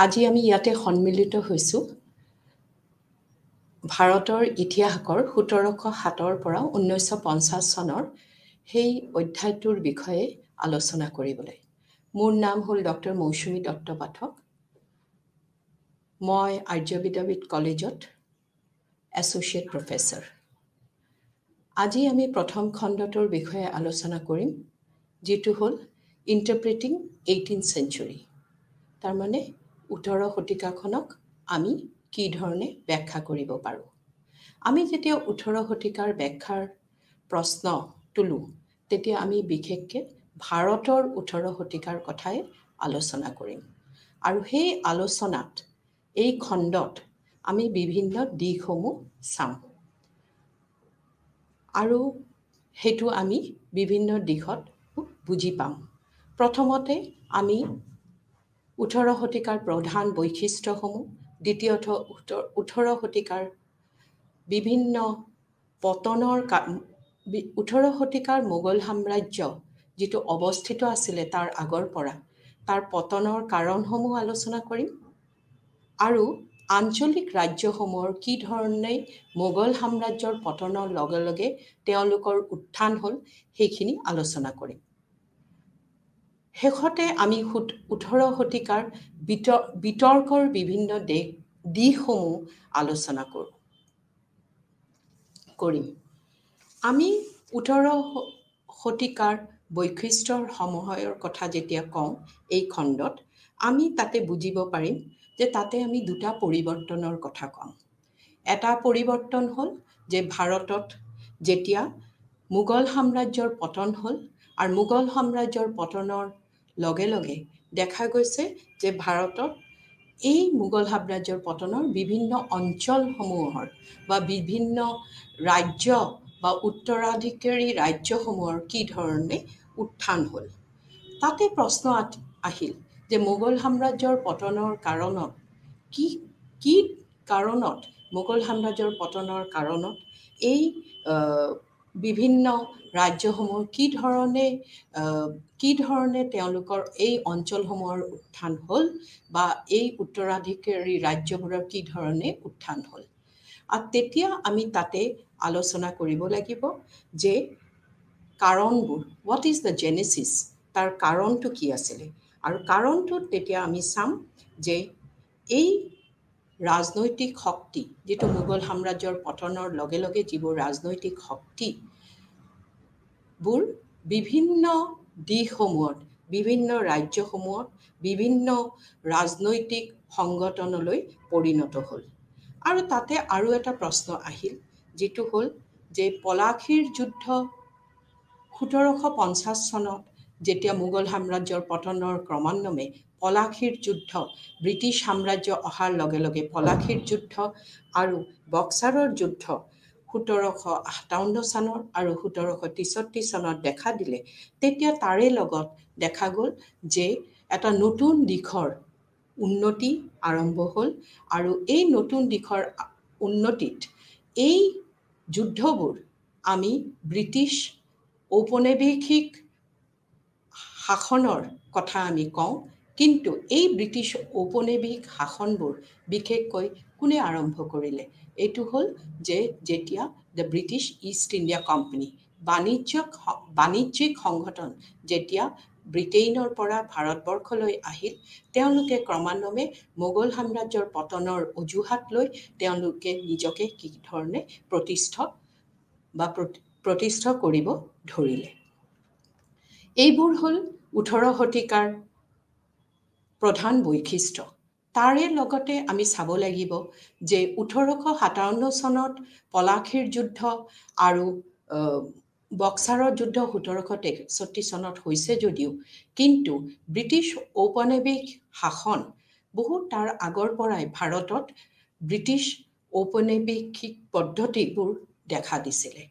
আজি আমি ইয়াতে সন্মিলিত হৈছোঁ ভাৰতৰ ইতিহাসৰ ১৭০৭ পৰা ১৯৫০ চনৰ সেই অধ্যায়টোৰ বিষয়ে আলোচনা কৰিবলৈ। মোৰ নাম হ'ল ডক্টৰ মৌচুমী দত্ত পাঠক। মই আৰ্য বিদ্যাপীঠ কলেজত এছ'চিয়েট প্ৰফেচৰ। আজি আমি প্ৰথম খণ্ডটোৰ বিষয়ে আলোচনা কৰিম, যিটো হ'ল ইণ্টাৰপ্ৰিটিং 18th century। তাৰমানে ১৮ শতিকাখনক আমি কি ধৰণে ব্যাখ্যা কৰিব পাৰোঁ। আমি যেতিয়া ১৮ শতিকাৰ ব্যাখ্যাৰ প্ৰশ্ন তোলোঁ, তেতিয়া আমি বিশেষকৈ ভাৰতৰ ১৮ শতিকাৰ কথাই আলোচনা কৰিম। আৰু সেই আলোচনাত এই খণ্ডত আমি বিভিন্ন দিশসমূহ চাম। আৰু সেইটো আমি বিভিন্ন দিশত বুজি পাম। প্ৰথমতে আমি ১৮ শতিকাৰ প্ৰধান বৈশিষ্ট্যসমূহ, দ্বিতীয়ত ১৮ শতিকাৰ বিভিন্ন পতনৰ ১৮ শতিকাৰ মোগল সাম্ৰাজ্য যিটো অৱস্থিত আছিলে তাৰ আগৰ পৰা তাৰ পতনৰ কাৰণসমূহ আলোচনা কৰিম। আৰু আঞ্চলিক ৰাজ্যসমূহৰ কি ধৰণে মোগল সাম্ৰাজ্যৰ পতনৰ লগে লগে তেওঁলোকৰ উত্থান হ'ল সেইখিনি আলোচনা কৰিম। শেষতে আমি ১৮ শতিকাৰ বিতৰ্কৰ বিভিন্ন দিশসমূহ আলোচনা কৰিম। আমি ১৮ শতিকাৰ বৈশিষ্ট্যৰ সমূহৰ কথা যেতিয়া কওঁ এই খণ্ডত, আমি তাতে বুজিব পাৰিম যে তাতে আমি দুটা পৰিৱৰ্তনৰ কথা কওঁ। এটা পৰিৱৰ্তন হ'ল যে ভাৰতত যেতিয়া মোগল সাম্ৰাজ্যৰ পতন হ'ল, আৰু মোগল সাম্ৰাজ্যৰ পতনৰ লগে লগে দেখা গৈছে যে ভাৰতত এই মোগল সাম্ৰাজ্যৰ পতনৰ বিভিন্ন অঞ্চলসমূহৰ বা বিভিন্ন ৰাজ্য বা উত্তৰাধিকাৰী ৰাজ্যসমূহৰ কি ধৰণে উত্থান হ'ল। তাতে প্ৰশ্ন আহিল যে মোগল সাম্ৰাজ্যৰ পতনৰ কাৰণত কি কাৰণত মোগল সাম্ৰাজ্যৰ পতনৰ কাৰণত এই বিভিন্ন ৰাজ্যসমূহ কি ধৰণে তেওঁলোকৰ এই অঞ্চলসমূহৰ উত্থান হ'ল বা এই উত্তৰাধিকাৰী ৰাজ্যবোৰৰ কি ধৰণে উত্থান হ'ল। আৰু তেতিয়া আমি তাতে আলোচনা কৰিব লাগিব যে কাৰণবোৰ, হোৱাট ইজ দ্য জেনেচিছ, তাৰ কাৰণটো কি আছিলে। আৰু কাৰণটোত তেতিয়া আমি চাম যে এই ৰাজনৈতিক শক্তি, যিটো মোগল সাম্ৰাজ্যৰ পতনৰ লগে লগে যিবোৰ ৰাজনৈতিক শক্তিবোৰ বিভিন্ন দিশসমূহত, বিভিন্ন ৰাজ্যসমূহত বিভিন্ন ৰাজনৈতিক সংগঠনলৈ পৰিণত হ'ল। আৰু তাতে আৰু এটা প্ৰশ্ন আহিল, যিটো হ'ল যে পলাশীৰ যুদ্ধ ১৭৫০ চনত যেতিয়া মোগল সাম্ৰাজ্যৰ পতনৰ ক্ৰমান্বয়ে পলাশীৰ যুদ্ধ, ব্ৰিটিছ সাম্ৰাজ্য অহাৰ লগে লগে পলাশীৰ যুদ্ধ আৰু বক্সাৰৰ যুদ্ধ ১৭৫৭ চনৰ আৰু ১৭৬৩ চনত দেখা দিলে, তেতিয়া তাৰে লগত দেখা গ'ল যে এটা নতুন দিশৰ উন্নতি আৰম্ভ হ'ল। আৰু এই নতুন দিশৰ উন্নতিত এই যুদ্ধবোৰ আমি ব্ৰিটিছ ঔপনিৱেশিক শাসনৰ কথা আমি কওঁ, কিন্তু এই ব্ৰিটিছ ঔপনিৱেশিক শাসনবোৰ বিশেষকৈ কোনে আৰম্ভ কৰিলে? এইটো হ'ল যে যেতিয়া the British East India company, বাণিজ্যিক সংগঠন যেতিয়া ব্ৰিটেইনৰ পৰা ভাৰতবৰ্ষলৈ আহিল, তেওঁলোকে ক্ৰমান্বয়ে মোগল সাম্ৰাজ্যৰ পতনৰ অজুহাত লৈ তেওঁলোকে নিজকে কি ধৰণে প্ৰতিষ্ঠা কৰিব ধৰিলে। এইবোৰ হ'ল ১৮ শতিকাৰ প্ৰধান বৈশিষ্ট্য। তাৰে লগতে আমি চাব লাগিব যে ১৮৫৭ চনত পলাশীৰ যুদ্ধ আৰু বক্সাৰৰ যুদ্ধ ১৭৬৩ চনত হৈছে যদিও, কিন্তু ব্ৰিটিছ ঔপনিৱেশিক শাসন তাৰ আগৰ পৰাই ভাৰতত ব্ৰিটিছ ঔপনিৱেশিক পদ্ধতিবোৰ দেখা দিছিলে।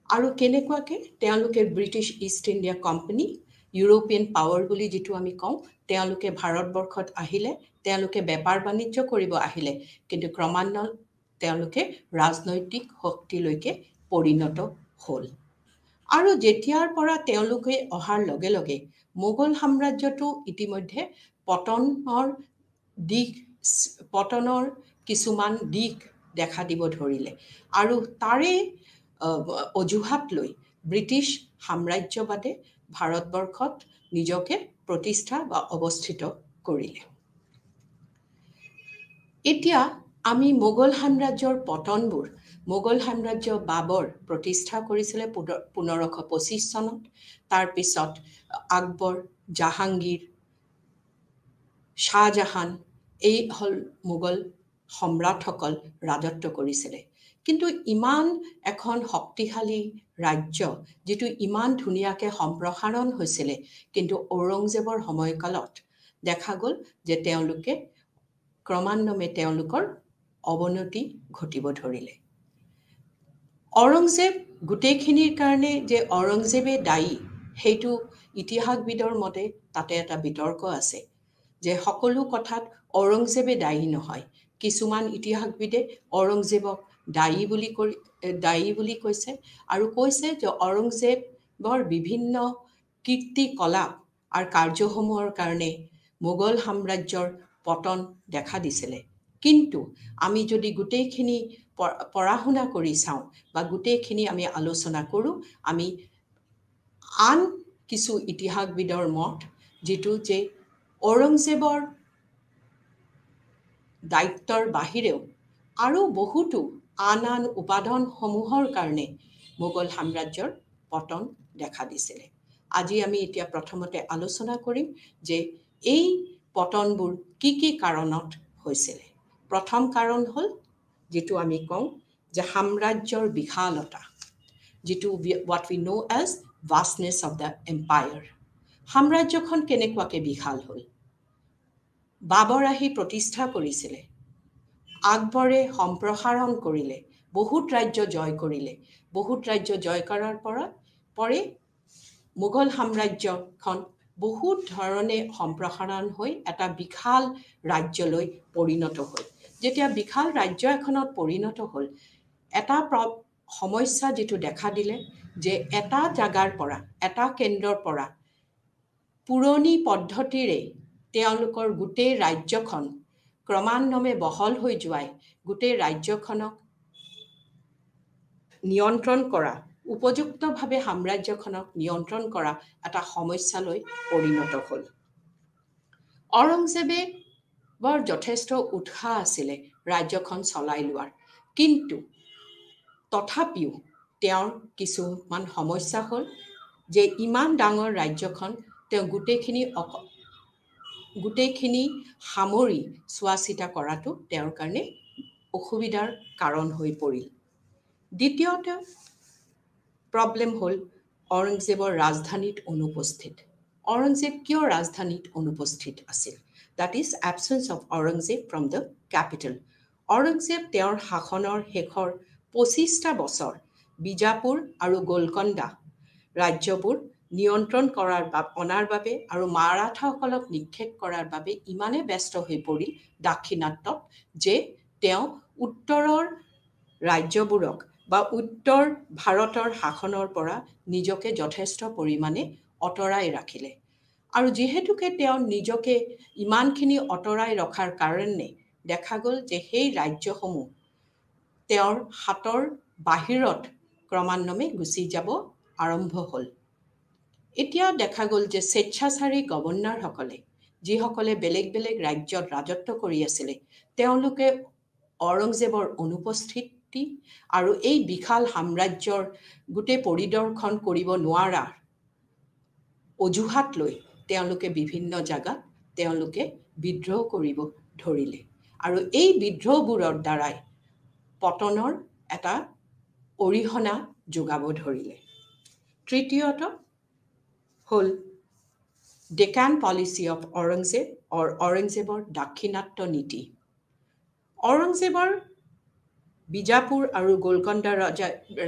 আৰু কেনেকুৱাকৈ তেওঁলোকে British East India company, European power বুলি যিটো আমি কওঁ, তেওঁলোকে ভাৰতবৰ্ষত আহিলে, তেওঁলোকে বেপাৰ বাণিজ্য কৰিব আহিলে, কিন্তু ক্ৰমান্বয়ে তেওঁলোকে ৰাজনৈতিক শক্তিলৈকে পৰিণত হ'ল। আৰু যেতিয়াৰ পৰা তেওঁলোকে অহাৰ লগে লগে মোগল সাম্ৰাজ্যটো ইতিমধ্যে পতনৰ দিশ পতনৰ কিছুমান দিশ দেখা দিব ধৰিলে আৰু তাৰে অজুহাত লৈ ব্ৰিটিছ সাম্ৰাজ্যবাদে ভাৰতবৰ্ষত নিজকে প্ৰতিষ্ঠা বা অৱস্থিত কৰিলে। এতিয়া আমি মোগল সাম্ৰাজ্যৰ পতনবোৰ মোগল সাম্ৰাজ্য বাবৰ প্ৰতিষ্ঠা কৰিছিলে 1525 চনত। তাৰপিছত আকবৰ, জাহাংগীৰ, শ্বাহজাহান এই হল মোগল সম্ৰাটসকল ৰাজত্ব কৰিছিলে। কিন্তু ইমান এখন শক্তিশালী ৰাজ্য যিটো ইমান ধুনীয়াকৈ সম্প্ৰসাৰণ হৈছিলে, কিন্তু ঔৰংজেবৰ সময়কালত দেখা গ'ল যে তেওঁলোকে ক্ৰমান্বয়ে তেওঁলোকৰ অৱনতি ঘটিব ধৰিলে। ঔৰংজেব গোটেইখিনিৰ কাৰণে যে ঔৰংজেবে দায়ী, সেইটো ইতিহাসবিদৰ মতে তাতে এটা বিতৰ্ক আছে যে সকলো কথাত ঔৰংজেবে দায়ী নহয়। কিছুমান ইতিহাসবিদে ঔৰংজেবক দায়ী বুলি কৈছে আৰু কৈছে যে ঔৰংজেবৰ বিভিন্ন কীৰ্তিকলাপ আৰু কাৰ্যসমূহৰ কাৰণে মোগল সাম্ৰাজ্যৰ পতন দেখা দিছিলে। কিন্তু আমি যদি গোটেইখিনি পঢ়া শুনা কৰি চাওঁ বা গোটেইখিনি আমি আলোচনা কৰোঁ, আমি আন কিছু ইতিহাসবিদৰ মত যিটো যে ঔৰংজেবৰ দায়িত্বৰ বাহিৰেও আৰু বহুতো আন উপাদানসমূহৰ কাৰণে মোগল সাম্ৰাজ্যৰ পতন দেখা দিছিলে। আজি আমি এতিয়া প্ৰথমতে আলোচনা কৰিম যে এই পতনবোৰ কি কি কাৰণত হৈছিলে। প্ৰথম কাৰণ হ'ল যিটো আমি কওঁ যে সাম্ৰাজ্যৰ বিশালতা, যিটো what we know as vastness of the empire। সাম্ৰাজ্যখন কেনেকুৱাকৈ বিশাল হ'ল? বাবৰ আহি প্ৰতিষ্ঠা কৰিছিলে, আকবৰে সম্প্ৰসাৰণ কৰিলে, বহুত ৰাজ্য জয় কৰিলে। বহুত ৰাজ্য জয় কৰাৰ পৰে মোগল সাম্ৰাজ্যখন বহুত ধৰণে সম্প্ৰসাৰণ হৈ এটা বিশাল ৰাজ্যলৈ পৰিণত হ'ল। যেতিয়া বিশাল ৰাজ্য এখনত পৰিণত হ'ল, এটা সমস্যা যিটো দেখা দিলে যে এটা জাগাৰ পৰা, এটা কেন্দ্ৰৰ পৰা পুৰণি পদ্ধতিৰে তেওঁলোকৰ গোটেই ৰাজ্যখন ক্ৰমান্বয়ে বহল হৈ যোৱাই গোটেই ৰাজ্যখনক নিয়ন্ত্ৰণ কৰা, উপযুক্তভাৱে সাম্ৰাজ্যখনক নিয়ন্ত্ৰণ কৰা এটা সমস্যালৈ পৰিণত হ'ল। ঔৰংজেবৰ যথেষ্ট উৎসাহ আছিলে ৰাজ্যখন চলাই লোৱাৰ, কিন্তু তথাপিও তেওঁৰ কিছুমান সমস্যা হ'ল যে ইমান ডাঙৰ ৰাজ্যখন তেওঁ গোটেইখিনি সামৰি চোৱা চিতা কৰাটো তেওঁৰ কাৰণে অসুবিধাৰ কাৰণ হৈ পৰিল। দ্বিতীয়তে প্ৰব্লেম হ'ল ঔৰংজেবৰ ৰাজধানীত অনুপস্থিত। ঔৰংজেব কিয় ৰাজধানীত অনুপস্থিত আছিল? That is absence of Aurangzeb from the capital. Aurangzeb তেওঁৰ শাসনৰ শেষৰ 25টা বছৰ বিজাপুৰ আৰু গোলকণ্ডা ৰাজ্যবোৰ নিয়ন্ত্ৰণ অনাৰ বাবে আৰু মাৰাঠাসকলক নিক্ষেপ কৰাৰ বাবে ইমানে ব্যস্ত হৈ পৰিল দাক্ষিণাত্যত যে তেওঁ উত্তৰৰ ৰাজ্যবোৰক বা উত্তৰ ভাৰতৰ শাসনৰ পৰা নিজকে যথেষ্ট পৰিমাণে অঁতৰাই ৰাখিলে। আৰু যিহেতুকে তেওঁ নিজকে ইমানখিনি অঁতৰাই ৰখাৰ কাৰণে দেখা গ'ল যে সেই ৰাজ্যসমূহ তেওঁৰ হাতৰ বাহিৰত ক্ৰমান্বয়ে গুচি যাব আৰম্ভ হ'ল। এতিয়া দেখা গ'ল যে স্বেচ্ছাচাৰী গভৰ্ণৰসকলে, যিসকলে বেলেগ বেলেগ ৰাজ্যত ৰাজত্ব কৰি আছিলে, তেওঁলোকে ঔৰংজেবৰ অনুপস্থিতি আৰু এই বিশাল সাম্ৰাজ্যৰ গোটেই পৰিদৰ্শন কৰিব নোৱাৰাৰ অজুহাত লৈ তেওঁলোকে বিভিন্ন জাগাত তেওঁলোকে বিদ্ৰোহ কৰিব ধৰিলে আৰু এই বিদ্ৰোহবোৰৰ দ্বাৰাই পতনৰ এটা অৰিহণা যোগাব ধৰিলে। তৃতীয়ত হ'ল ডেকান পলিচি অফ ঔৰংজেব ঔৰংজেবৰ দাক্ষিণাত্য নীতি। ঔৰংজেবৰ বিজাপুৰ আৰু গোলকণ্ডা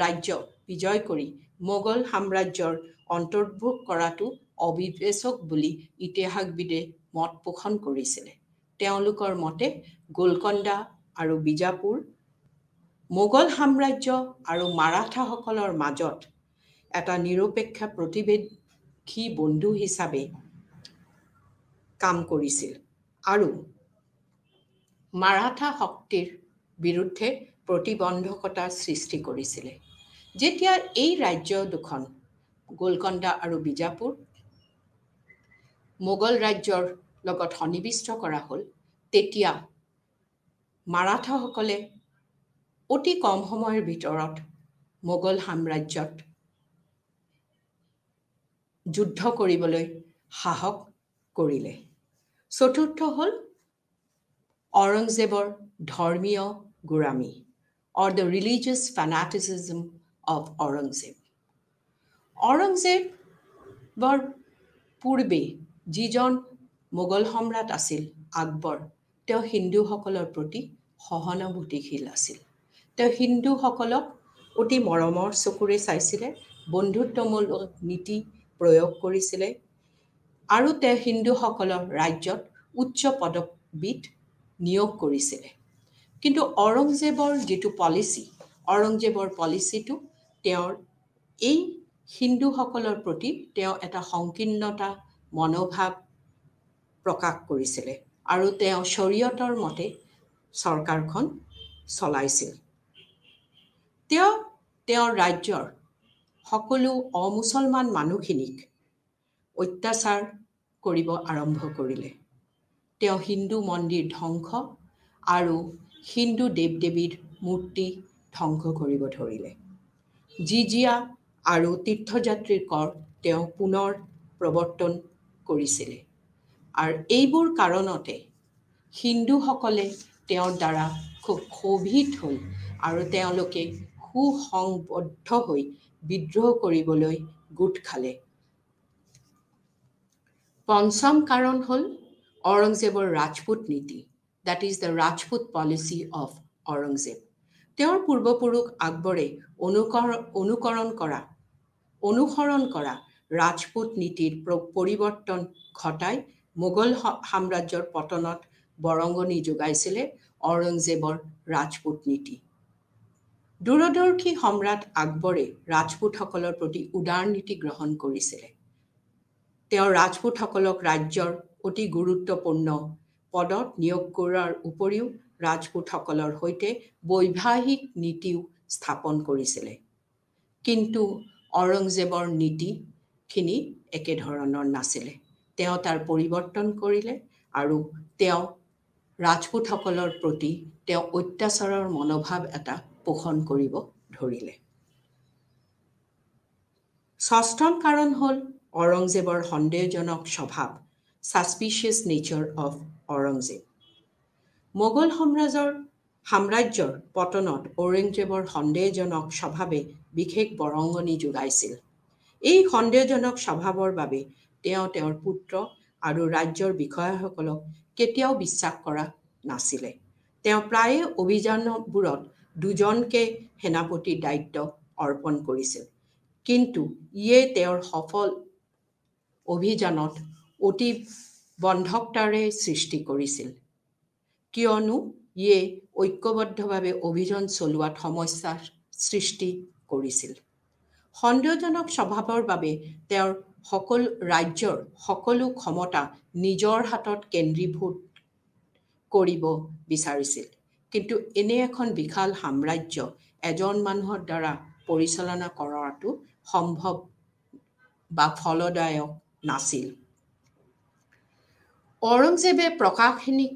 ৰাজ্য বিজয় কৰি মোগল সাম্ৰাজ্যৰ অন্তৰ্ভুক্ত কৰাটো অবিবেচক বুলি ইতিহাসবিদে মত পোষণ কৰিছিলে। তেওঁলোকৰ মতে গোলকণ্ডা আৰু বিজাপুৰ মোগল সাম্ৰাজ্য আৰু মাৰাঠাসকলৰ মাজত এটা নিৰপেক্ষ প্ৰতিবেশী বন্ধু হিচাপে কাম কৰিছিল আৰু মাৰাঠা শক্তিৰ বিৰুদ্ধে প্ৰতিবন্ধকতাৰ সৃষ্টি কৰিছিলে। যেতিয়া এই ৰাজ্য দুখন গোলকণ্ডা আৰু বিজাপুৰ মোগল ৰাজ্যৰ লগত সন্নিৱিষ্ট কৰা হ'ল, তেতিয়া মাৰাঠাসকলে অতি কম সময়ৰ ভিতৰত মোগল সাম্ৰাজ্যত যুদ্ধ কৰিবলৈ সাহস কৰিলে। চতুৰ্থ হ'ল ঔৰংজেবৰ ধৰ্মীয় গোড়ামী or the religious fanaticism of Aurangzeb. ঔৰংজেবৰ পূৰ্বে যিজন মোগল সম্ৰাট আছিল আকবৰ, তেওঁ হিন্দুসকলৰ প্ৰতি সহানুভূতিশীল আছিল। তেওঁ হিন্দুসকলক অতি মৰমৰ চকুৰে চাইছিলে, বন্ধুত্বমূলক নীতি প্ৰয়োগ কৰিছিলে আৰু তেওঁ হিন্দুসকলৰ ৰাজ্যত উচ্চ পদবীত নিয়োগ কৰিছিলে। কিন্তু ঔৰংজেবৰ যিটো ঔৰংজেবৰ পলিচিটো তেওঁৰ এই হিন্দুসকলৰ প্ৰতি তেওঁ এটা সংকীৰ্ণতা মনোভাৱ প্ৰকাশ কৰিছিলে আৰু তেওঁ শৰীয়তৰ মতে চৰকাৰখন চলাইছিল। তেওঁ তেওঁৰ ৰাজ্যৰ সকলো অমুছলমান মানুহখিনিক অত্যাচাৰ কৰিব আৰম্ভ কৰিলে। তেওঁ হিন্দু মন্দিৰ ধ্বংস আৰু হিন্দু দেৱ দেৱীৰ মূৰ্তি ধ্বংস কৰিব ধৰিলে। জিজিয়া আৰু তীৰ্থযাত্ৰীৰ কৰ তেওঁ পুনৰ প্ৰৱৰ্তন কৰিছিলে। আৰু এইবোৰ কাৰণতে হিন্দুসকলে তেওঁৰ দ্বাৰা খুব ক্ষোভিত হ'ল আৰু তেওঁলোকে সুসংবদ্ধ হৈ বিদ্ৰোহ কৰিবলৈ গোট খালে। পঞ্চম কাৰণ হ'ল ঔৰংজেবৰ ৰাজপুত নীতি, that is the Rajput policy of Aurangzeb. তেওঁৰ পূৰ্বপুৰুষ আকবৰে অনুসৰণ কৰা ৰাজপুত নীতিৰ পৰিৱৰ্তন ঘটাই মোগল সাম্ৰাজ্যৰ পতনত বৰঙণি যোগাইছিলে ঔৰংজেবৰ ৰাজপুত নীতি। দূৰদৰ্শী সম্ৰাট আকবৰে ৰাজপুতসকলৰ প্ৰতি উদাৰ নীতি গ্ৰহণ কৰিছিলে। তেওঁ ৰাজপুতসকলক ৰাজ্যৰ অতি গুৰুত্বপূৰ্ণ পদত নিয়োগ কৰাৰ উপৰিও ৰাজপুতসকলৰ সৈতে বৈবাহিক নীতিও স্থাপন কৰিছিলে। কিন্তু ঔৰংজেবৰ নীতিখিনি একেধৰণৰ নাছিলে। তেওঁ তাৰ পৰিৱৰ্তন কৰিলে আৰু তেওঁ ৰাজপুতসকলৰ প্ৰতি তেওঁ অত্যাচাৰৰ মনোভাৱ এটা পোষণ কৰিব ধৰিলে। ষষ্ঠম কাৰণ হ'ল ঔৰংজেবৰ সন্দেহজনক স্বভাৱ, suspicious nature of Aurangzeb. Mughal সাম্ৰাজ্যৰ পতনত ঔৰংজেবৰ সন্দেহজনক স্বভাৱে বিশেষ বৰঙণি যোগাইছিল। এই সন্দেহজনক স্বভাৱৰ বাবে তেওঁ তেওঁৰ পুত্ৰ আৰু ৰাজ্যৰ বিষয়াসকলক কেতিয়াও বিশ্বাস কৰা নাছিলে। তেওঁ প্ৰায়ে অভিযানবোৰত দুজনকে সেনাপতিৰ দায়িত্ব অৰ্পণ কৰিছিল, কিন্তু ইয়ে তেওঁৰ সফল অভিযানত অতি বন্ধকতাৰে সৃষ্টি কৰিছিল, কিয়নো ইয়ে ঐক্যবদ্ধভাৱে অভিযান চলোৱাত সমস্যাৰ সৃষ্টি কৰিছিল। সন্দেহজনক স্বভাৱৰ বাবে তেওঁৰ ৰাজ্যৰ সকলো ক্ষমতা নিজৰ হাতত কেন্দ্ৰীভূত কৰিব বিচাৰিছিল। কিন্তু এনে এখন বিশাল সাম্ৰাজ্য এজন মানুহৰ দ্বাৰা পৰিচালনা কৰাটো সম্ভৱ বা ফলদায়ক নাছিল। ঔৰংজেবে প্ৰশাসনিক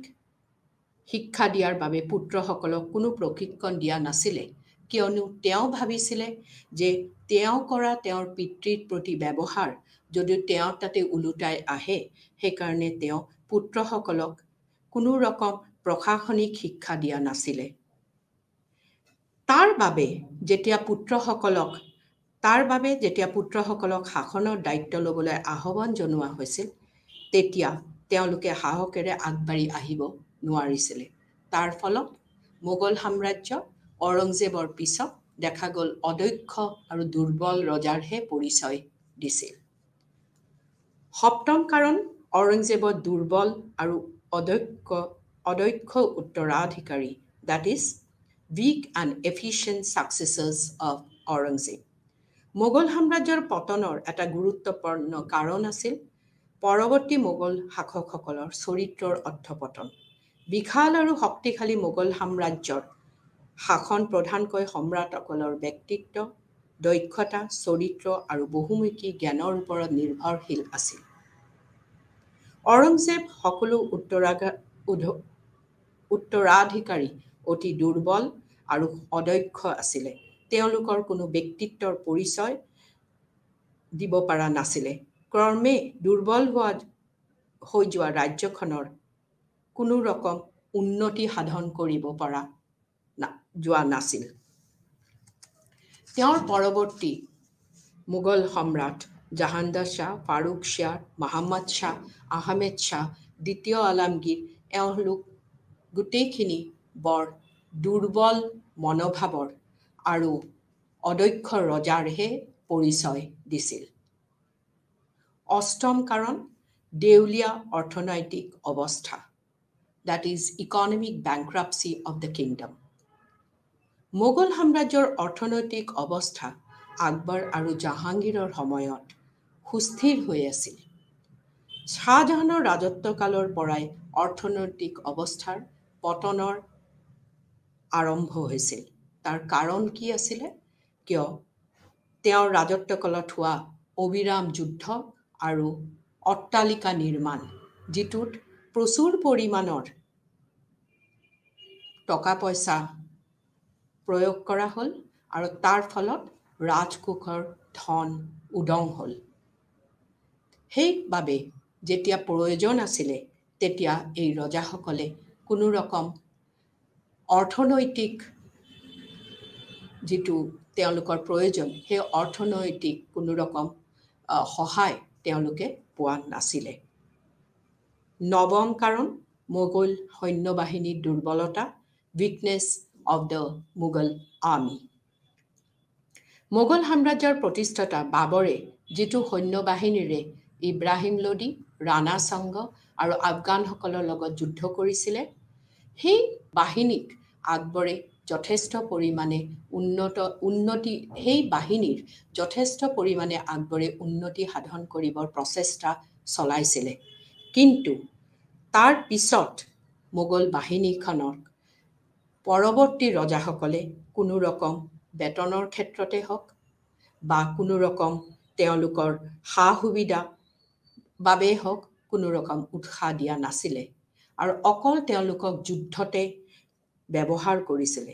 শিক্ষা দিয়াৰ বাবে পুত্ৰসকলক কোনো প্ৰশিক্ষণ দিয়া নাছিলে, কিয়নো তেওঁ ভাবিছিলে যে তেওঁ কৰা তেওঁৰ পিতৃৰ প্ৰতি ব্যৱহাৰ যদিও তেওঁ তাতে ওলোটাই আহে, সেইকাৰণে তেওঁ পুত্ৰসকলক কোনো ৰকম প্ৰশাসনিক শিক্ষা দিয়া নাছিলে। তাৰ বাবে যেতিয়া পুত্ৰসকলক শাসনৰ দায়িত্ব ল'বলৈ আহ্বান জনোৱা হৈছিল, তেতিয়া তেওঁলোকে সাহসেৰে আগবাঢ়ি আহিব নোৱাৰিছিলে। তাৰ ফলত মোগল সাম্ৰাজ্য ঔৰংজেবৰ পিছত দেখা গ'ল অদক্ষ আৰু দুৰ্বল ৰজাৰহে পৰিচয় দিছিল। সপ্তম কাৰণ ঔৰংজেবৰ দুৰ্বল আৰু অদক্ষ উত্তৰাধিকাৰী, that is weak and efficient successors of Aurangzeb. Mughal সাম্ৰাজ্যৰ পতনৰ এটা গুৰুত্বপূৰ্ণ কাৰণ আছিল পৰৱৰ্তী মোগল শাসকসকলৰ চৰিত্ৰৰ অধঃপতন। বিশাল আৰু শক্তিশালী মোগল সাম্ৰাজ্যৰ শাসন প্ৰধানকৈ সম্ৰাটসকলৰ ব্যক্তিত্ব, দক্ষতা, চৰিত্ৰ আৰু বহুমুখী জ্ঞানৰ ওপৰত নিৰ্ভৰশীল আছিল। ঔৰংজেব সকলো উত্তৰাধিকাৰী অতি দুৰ্বল আৰু অদক্ষ আছিলে। তেওঁলোকৰ কোনো ব্যক্তিত্বৰ পৰিচয় দিব পৰা নাছিলে। ক্ৰমে দুৰ্বল হৈ যোৱা ৰাজ্যখনৰ কোনো ৰকম উন্নতি সাধন কৰিব পৰা যোৱা নাছিল। তেওঁৰ পৰৱৰ্তী মোগল সম্ৰাট জাহাংগীৰ শ্বাহ, ফাৰুক শ্বাহ, মহম্মদ শ্বাহ, আহমেদ শ্বাহ, দ্বিতীয় আলমগীৰ, এওঁলোক গোটেইখিনি বৰ দুৰ্বল মনোভাৱৰ আৰু অদক্ষ ৰজাৰহে পৰিচয় দিছিল। অষ্টম কাৰণ, দেউলীয়া অৰ্থনৈতিক অৱস্থা, that is economic bankruptcy of the kingdom. Mughal সাম্ৰাজ্যৰ অৰ্থনৈতিক অৱস্থা আকবৰ আৰু জাহাংগীৰৰ সময়ত সুস্থিৰ হৈ আছিল। শ্বাহজাহানৰ ৰাজত্বকালৰ পৰাই অৰ্থনৈতিক অৱস্থাৰ পতনৰ আৰম্ভ হৈছিল। তাৰ কাৰণ কি আছিলে? কিয় তেওঁৰ ৰাজত্বকালত হোৱা অবিৰাম যুদ্ধ আৰু অট্টালিকা নিৰ্মাণ, যিটোত প্ৰচুৰ পৰিমাণৰ টকা পইচা প্ৰয়োগ কৰা হ'ল আৰু তাৰ ফলত ৰাজকোষৰ ধন উদং হ'ল। সেইবাবে যেতিয়া প্ৰয়োজন আছিলে তেতিয়া এই ৰজাসকলে কোনো ৰকম অৰ্থনৈতিক যিটো তেওঁলোকৰ প্ৰয়োজন, সেই অৰ্থনৈতিক কোনো ৰকম সহায় তেওঁলোকে পোৱা নাছিলে। নৱম কাৰণ, মোগল সৈন্যবাহিনীৰ দুৰ্বলতা, weakness of the Mughal army. Mughal সাম্ৰাজ্যৰ প্ৰতিষ্ঠাতা বাবৰে যিটো সৈন্যবাহিনীৰে ইব্ৰাহিম লোডি, ৰাণা সাংগ আৰু আফগানসকলৰ লগত যুদ্ধ কৰিছিলে, সেই বাহিনীক আকবৰে যথেষ্ট পৰিমাণে আকবৰে উন্নতি সাধন কৰিবৰ প্ৰচেষ্টা চলাইছিলে। কিন্তু তাৰ পিছত মোগল বাহিনীখনৰ পৰৱৰ্তী ৰজাসকলে কোনো ৰকম বেতনৰ ক্ষেত্ৰতে হওক বা কোনো ৰকম তেওঁলোকৰ সা সুবিধা বাবে হওক কোনো ৰকম উৎসাহ দিয়া নাছিলে আৰু অকল তেওঁলোকক যুদ্ধতে ব্যৱহাৰ কৰিছিলে।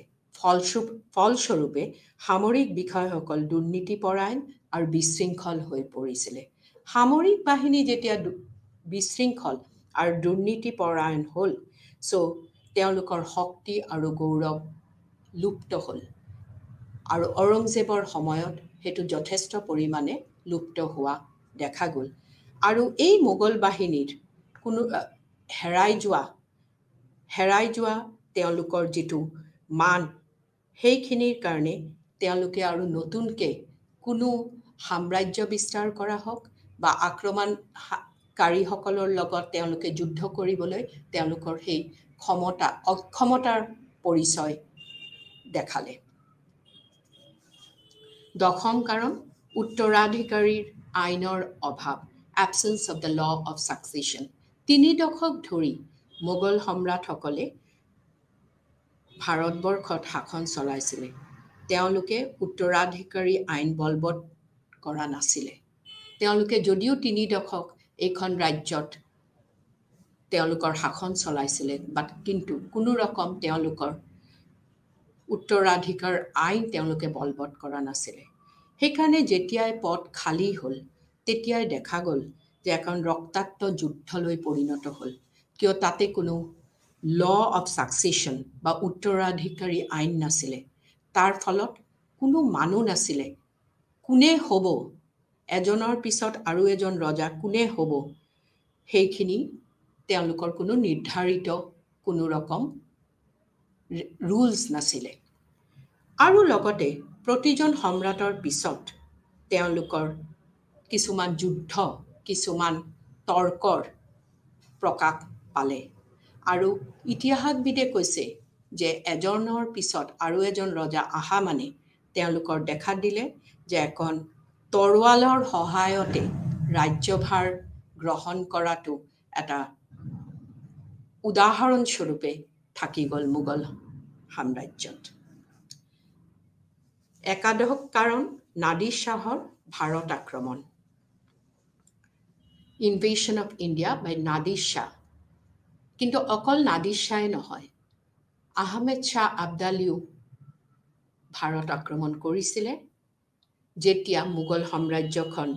ফলস্বৰূপে সামৰিক বিষয়াসকল দুৰ্নীতিপৰায়ণ আৰু বিশৃংখল হৈ পৰিছিলে। সামৰিক বাহিনী যেতিয়া বিশৃংখল আৰু দুৰ্নীতিপৰায়ণ হ'ল, তেওঁলোকৰ শক্তি আৰু গৌৰৱ লুপ্ত হ'ল আৰু ঔৰংজেবৰ সময়ত সেইটো যথেষ্ট পৰিমাণে লুপ্ত হোৱা দেখা গ'ল। আৰু এই মোগল বাহিনীৰ কোনো হেৰাই যোৱা তেওঁলোকৰ যিটো মান, সেইখিনিৰ কাৰণে তেওঁলোকে আৰু নতুনকৈ কোনো সাম্ৰাজ্য বিস্তাৰ কৰা হওক বা আক্ৰমণকাৰীসকলৰ লগত তেওঁলোকে যুদ্ধ কৰিবলৈ তেওঁলোকৰ সেই অক্ষমতাৰ পৰিচয় দেখালে। দশম কাৰণ, উত্তৰাধিকাৰীৰ আইনৰ অভাৱ, absence of the law of succession. 3 দশক ধৰি মোগল সম্ৰাটসকলে ভাৰতবৰ্ষত শাসন চলাইছিলে। তেওঁলোকে উত্তৰাধিকাৰী আইন বলবৎ কৰা নাছিলে। তেওঁলোকে যদিও 3 দশক এইখন ৰাজ্যত তেওঁলোকৰ শাসন চলাইছিলে, কিন্তু কোনো ৰকম তেওঁলোকৰ উত্তৰাধিকাৰ আইন তেওঁলোকে বলবৎ কৰা নাছিলে। সেইকাৰণে যেতিয়াই পদ খালী হ'ল, তেতিয়াই দেখা গ'ল যে এখন ৰক্তাক্ত যুদ্ধলৈ পৰিণত হ'ল। কিয় তাতে কোনো ল অফ ছাকচেশ্যন বা উত্তৰাধিকাৰী আইন নাছিলে। তাৰ ফলত কোনো মানুহ নাছিলে, কোনে হ'ব, এজনৰ পিছত আৰু এজন ৰজা কোনে হ'ব, সেইখিনি তেওঁলোকৰ কোনো নিৰ্ধাৰিত কোনো ৰকম ৰুলছ নাছিলে। আৰু লগতে প্ৰতিজন সম্ৰাটৰ পিছত তেওঁলোকৰ কিছুমান যুদ্ধ, কিছুমান তৰ্কৰ প্ৰকাশ পালে আৰু ইতিহাসবিদে কৈছে যে এজনৰ পিছত আৰু এজন ৰজা অহা মানে তেওঁলোকৰ দেখা দিলে যে এখন তৰোৱালৰ সহায়তে ৰাজ্যভাৰ গ্ৰহণ কৰাটো এটা উদাহৰণস্বৰূপে থাকি গ'ল মোগল সাম্ৰাজ্যত। একাদশ কাৰণ নাদিৰ শ্বাহৰ ভাৰত আক্ৰমণ, ইনভেশ্যন অফ ইণ্ডিয়া বাই নাদিৰ শ্বাহ। কিন্তু অকল নাদিৰ শ্বাহে নহয়, আহমেদ শ্বাহ আবদালীও ভাৰত আক্ৰমণ কৰিছিলে যেতিয়া মোগল সাম্ৰাজ্যখন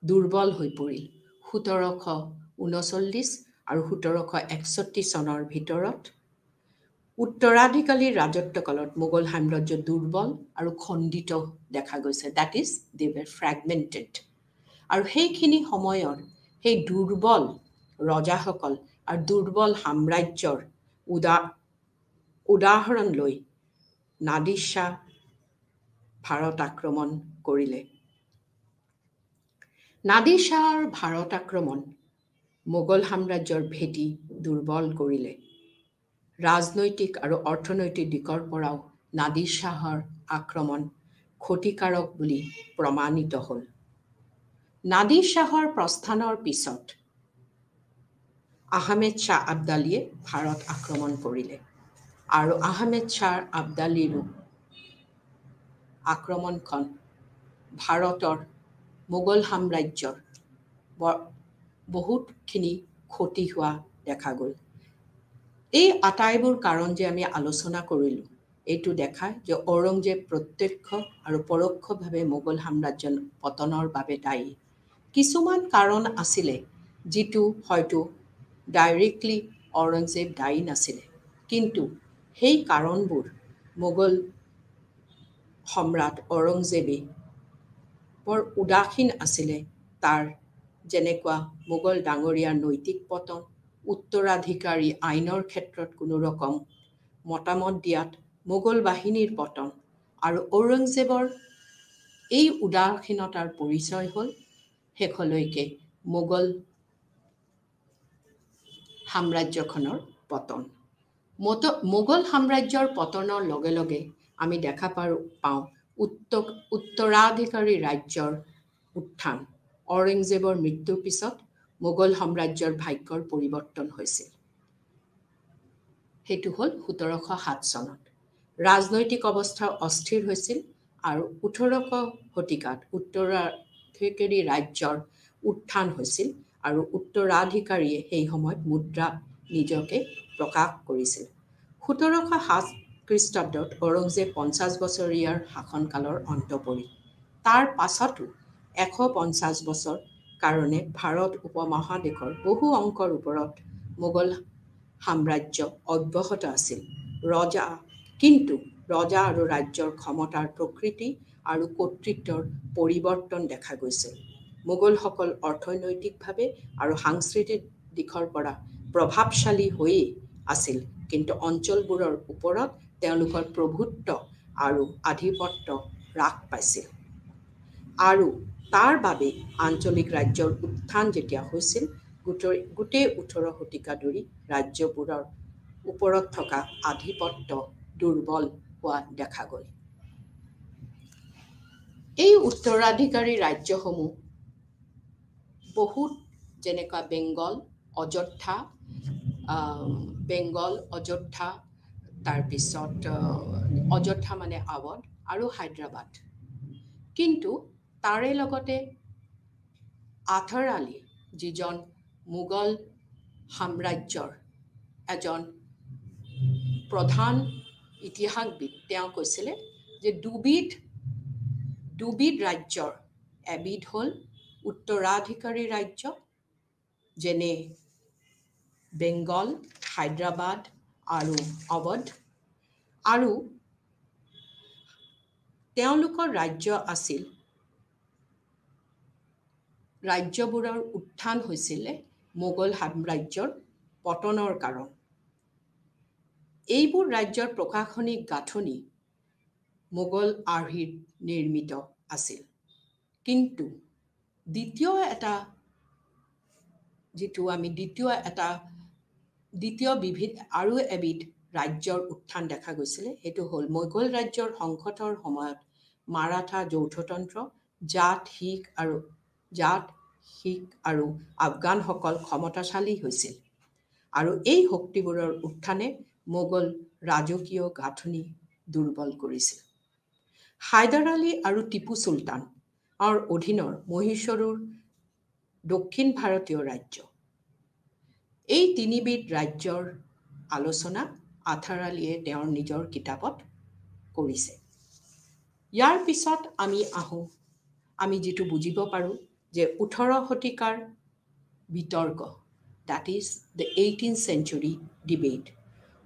দুৰ্বল হৈ পৰিল 1739 আৰু 1761 চনৰ ভিতৰত। উত্তৰাধিকাৰীৰ ৰাজত্বকালত মোগল সাম্ৰাজ্য দুৰ্বল আৰু খণ্ডিত দেখা গৈছে, দেট ইজ দে ৱেৰ ফ্ৰেগমেণ্টেড। আৰু সেইখিনি সময়ৰ সেই দুৰ্বল ৰজাসকল আৰু দুৰ্বল সাম্ৰাজ্যৰ উদাহৰণ লৈ নাদিৰ শ্বাহ ভাৰত আক্ৰমণ কৰিলে। নাদিৰ শ্বাহৰ ভাৰত আক্ৰমণ মোগল সাম্ৰাজ্যৰ ভেটি দুৰ্বল কৰিলে। ৰাজনৈতিক আৰু অৰ্থনৈতিক দিশৰ পৰাও নাদিৰ শ্বাহৰ আক্ৰমণ ক্ষতিকাৰক বুলি প্ৰমাণিত হ'ল। নাদিৰ শ্বাহৰ প্ৰস্থানৰ পিছত আহমেদ শ্বাহ আবদালীয়ে ভাৰত আক্ৰমণ কৰিলে আৰু আহমেদ শ্বাহ আবদালীৰো আক্ৰমণখন ভাৰতৰ মোগল সাম্ৰাজ্যৰ বহুতখিনি ক্ষতি হোৱা দেখা গ'ল। এই আটাইবোৰ কাৰণ যে আমি আলোচনা কৰিলোঁ, এইটো দেখায় যে ঔৰংজেব প্ৰত্যক্ষ আৰু পৰোক্ষভাৱে মোগল সাম্ৰাজ্য পতনৰ বাবে দায়ী। কিছুমান কাৰণ আছিলে যিটো হয়তো ডাইৰেক্টলি ঔৰংজেব দায়ী নাছিলে, কিন্তু সেই কাৰণবোৰ মোগল সম্ৰাট ঔৰংজেবে বৰ উদাসীন আছিলে। তাৰ যেনেকুৱা মোগল ডাঙৰীয়াৰ নৈতিক পতন, উত্তৰাধিকাৰী আইনৰ ক্ষেত্ৰত কোনো ৰকম মতামত দিয়াত মোগল বাহিনীৰ পতন, আৰু ঔৰংজেবৰ এই উদাসীনতাৰ পৰিচয় হ'ল শেষলৈকে মোগল সাম্ৰাজ্যখনৰ পতন। মোগল সাম্ৰাজ্যৰ পতনৰ লগে লগে আমি দেখা পাওঁ উত্তৰাধিকাৰী ৰাজ্যৰ উত্থান। ঔৰংজেবৰ মৃত্যুৰ পিছত মোগল সাম্ৰাজ্যৰ ভাগ্যৰ পৰিৱৰ্তন হৈছিল। সেইটো হ'ল 1707 চনত। ৰাজনৈতিক অৱস্থা অস্থিৰ হৈছিল আৰু 18শ শতিকাত উত্তৰাধিকাৰী ৰাজ্যৰ উত্থান হৈছিল আৰু উত্তৰাধিকাৰীয়ে সেই সময়ত মুদ্ৰা নিজকে প্ৰকাশ কৰিছিল। 1707 খ্ৰীষ্টাব্দত ঔৰংজেব 50 বছৰীয়া শাসনকালৰ অন্ত পৰিল। তাৰ পাছতো 150 বছৰ কাৰণে ভাৰত উপমহাদেশৰ বহু অংশৰ ওপৰত মোগল সাম্ৰাজ্য অব্যাহত আছিল। কিন্তু ৰজা আৰু ৰাজ্যৰ ক্ষমতাৰ প্ৰকৃতি আৰু কৰ্তৃত্বৰ পৰিৱৰ্তন দেখা গৈছিল। মোগলসকল অৰ্থনৈতিকভাৱে আৰু সাংস্কৃতিক দিশৰ পৰা প্ৰভাৱশালী হৈয়ে আছিল, কিন্তু অঞ্চলবোৰৰ ওপৰত তেওঁলোকৰ প্ৰভুত্ব আৰু আধিপত্য হ্ৰাস পাইছিল। আৰু তাৰ বাবে আঞ্চলিক ৰাজ্যৰ উত্থান যেতিয়া হৈছিল, গোটেই 18 শতিকা ধৰি ৰাজ্যবোৰৰ ওপৰত থকা আধিপত্য দুৰ্বল হোৱা দেখা গ'ল। এই উত্তৰাধিকাৰী ৰাজ্যসমূহ বহুত, যেনেকুৱা অযোধ্যা, তাৰপিছত অযোধ্যা মানে আৱধ আৰু হায়দৰাবাদ। কিন্তু তাৰে লগতে আথাৰ আলী, যিজন মোগল সাম্ৰাজ্যৰ এজন প্ৰধান ইতিহাসবিদ, তেওঁ কৈছিলে যে দুবিধ ৰাজ্যৰ এবিধ হ'ল উত্তৰাধিকাৰী ৰাজ্য, যেনে বেংগল, হায়দৰাবাদ আৰু অৱধ, আৰু তেওঁলোকৰ ৰাজ্যবোৰৰ উত্থান হৈছিলে মোগল সাম্ৰাজ্যৰ পতনৰ কাৰণ। এইবোৰ ৰাজ্যৰ প্ৰশাসনিক গাঁথনি মোগল আৰ্হিত নিৰ্মিত আছিল। কিন্তু দ্বিতীয় এবিধ ৰাজ্যৰ উত্থান দেখা গৈছিলে, সেইটো হ'ল মোগল ৰাজ্যৰ সংকটৰ সময়ত মাৰাঠা যৌথতন্ত্ৰ, জাট, শিখ আৰু আফগানসকল ক্ষমতাশালী হৈছিল আৰু এই শক্তিবোৰৰ উত্থানে মোগল ৰাজকীয় গাঁথনি দুৰ্বল কৰিছিল। হায়দাৰ আলী আৰু টিপু চুলতানৰ অধীনৰ মহীশূৰৰ দক্ষিণ ভাৰতীয় ৰাজ্য। এই তিনিবিধ ৰাজ্যৰ আলোচনা আথাৰ আলীয়ে তেওঁৰ নিজৰ কিতাপত কৰিছে। ইয়াৰ পিছত আমি আহোঁ, আমি যিটো বুজিব পাৰোঁ যে 18 শতিকাৰ বিতৰ্ক, that is the 18th century debate.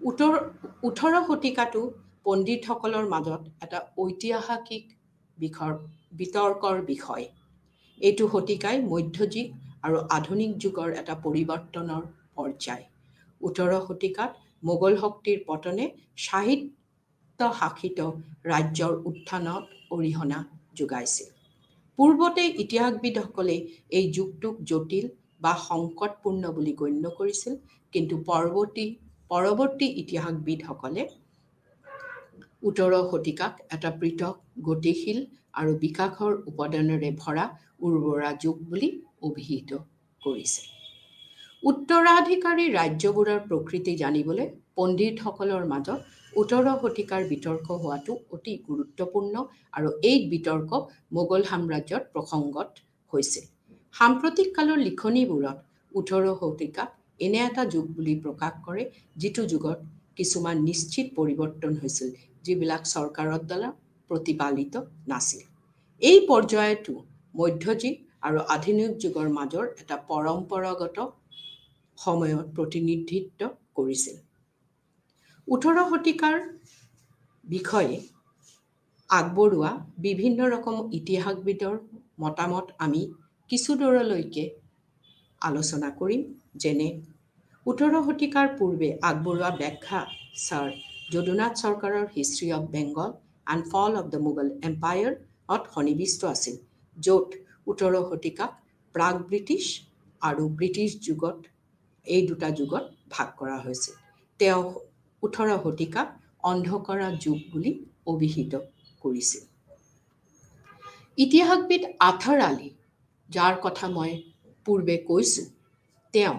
18 শতিকাটো পণ্ডিতসকলৰ মাজত এটা ঐতিহাসিক বিতৰ্কৰ বিষয়। এইটো শতিকাই মধ্যযুগ আৰু আধুনিক যুগৰ এটা পৰিৱৰ্তনৰ পৰ্যায়। 18 শতিকাত মোগল শক্তিৰ পতনে সাহিত্য শাসিত ৰাজ্যৰ উত্থানত অৰিহণা যোগাইছিল। পূৰ্বতে ইতিহাসবিদসকলে এই যুগটোক জটিল বা সংকটপূৰ্ণ বুলি গণ্য কৰিছিল, কিন্তু পৰৱৰ্তী ইতিহাসবিদসকলে 18 শতিকাক এটা পৃথক, গতিশীল আৰু বিকাশৰ উপাদানেৰে ভৰা উৰ্বৰা যুগ বুলি অভিহিত কৰিছে। উত্তৰাধিকাৰী ৰাজ্যবোৰৰ প্ৰকৃতি জানিবলৈ পণ্ডিতসকলৰ মাজত 18 শতিকাৰ বিতৰ্ক হোৱাটো অতি গুৰুত্বপূৰ্ণ আৰু এই বিতৰ্ক মোগল সাম্ৰাজ্যত প্ৰসংগত হৈছিল। সাম্প্ৰতিক কালৰ লিখনিবোৰত 18 শতিকাক এনে এটা যুগ বুলি প্ৰকাশ কৰে যিটো যুগত কিছুমান নিশ্চিত পৰিৱৰ্তন হৈছিল, যিবিলাক চৰকাৰৰ দ্বাৰা প্ৰতিপালিত নাছিল। এই পৰ্যায়টো মধ্যযুগ আৰু আধুনিক যুগৰ মাজৰ এটা পৰম্পৰাগত সময়ত প্ৰতিনিধিত্ব কৰিছিল। 18 শতিকাৰ বিষয়ে আগবঢ়োৱা বিভিন্ন ৰকম ইতিহাসবিদৰ মতামত আমি কিছু দূৰলৈকে আলোচনা কৰিম। যেনে 18 শতিকাৰ পূৰ্বে আগবঢ়োৱা ব্যাখ্যা ছাৰ যদুনাথ চৰকাৰৰ হিষ্ট্ৰী অৱ বেংগল এণ্ড ফল অৱ দ্য মোগল এম্পায়াৰত সন্নিৱিষ্ট আছিল, য'ত 18 শতিকাক প্ৰাগ ব্ৰিটিছ আৰু ব্ৰিটিছ যুগত এই দুটা যুগত ভাগ কৰা হৈছিল। তেওঁ 18 শতিকাক অন্ধকাৰা যুগ বুলি অভিহিত কৰিছিল। ইতিহাসবিদ আথাৰ আলী, যাৰ কথা মই পূৰ্বে কৈছোঁ, তেওঁ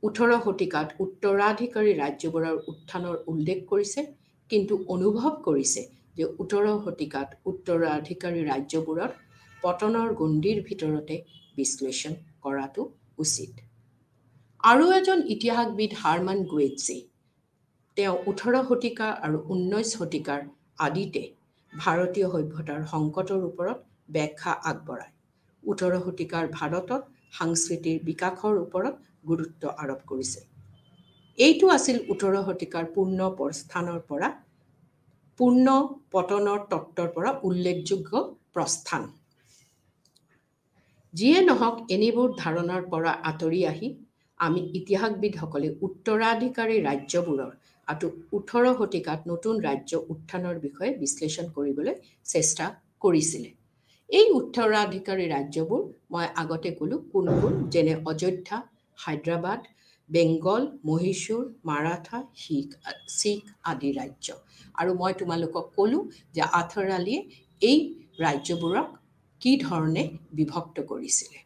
18 শতিকাত উত্তৰাধিকাৰী ৰাজ্যবোৰৰ উত্থানৰ উল্লেখ কৰিছে, কিন্তু অনুভৱ কৰিছে যে 18 শতিকাত উত্তৰাধিকাৰী ৰাজ্যবোৰৰ পতনৰ গণ্ডিৰ ভিতৰতে বিশ্লেষণ কৰাটো উচিত। আৰু এজন ইতিহাসবিদ হাৰমান গোৱেটছে, তেওঁ 18 শতিকা আৰু 19 শতিকাৰ আদিতে ভাৰতীয় সভ্যতাৰ সংকটৰ ওপৰত ব্যাখ্যা আগবঢ়ায়। 18 শতিকাৰ ভাৰতত সাংস্কৃতিৰ বিকাশৰ ওপৰত গুৰুত্ব আৰোপ কৰিছে। এইটো আছিল 18 শতিকাৰ পূৰ্ণ পতনৰ তত্ত্বৰ পৰা উল্লেখযোগ্য প্ৰস্থান। যিয়ে নহওক, এনেবোৰ ধাৰণাৰ পৰা আঁতৰি আহি আমি ইতিহাসবিদসকলে উত্তৰাধিকাৰী ৰাজ্যবোৰৰ 18 শতিকাত নতুন ৰাজ্য উত্থানৰ বিষয়ে বিশ্লেষণ কৰিবলৈ চেষ্টা কৰিছিলে। এই উত্তৰাধিকাৰী ৰাজ্যবোৰ মই আগতে ক'লো কোন কোন, যেনে অযোধ্যা, হায়দৰাবাদ, বেংগল, মহীশূৰ, মাৰাঠা, শিখ আদি ৰাজ্য। আৰু মই তোমালোকক ক'লো যে আথাৰ আলীয়ে এই ৰাজ্যবোৰক কি ধৰণে বিভক্ত কৰিছিলে।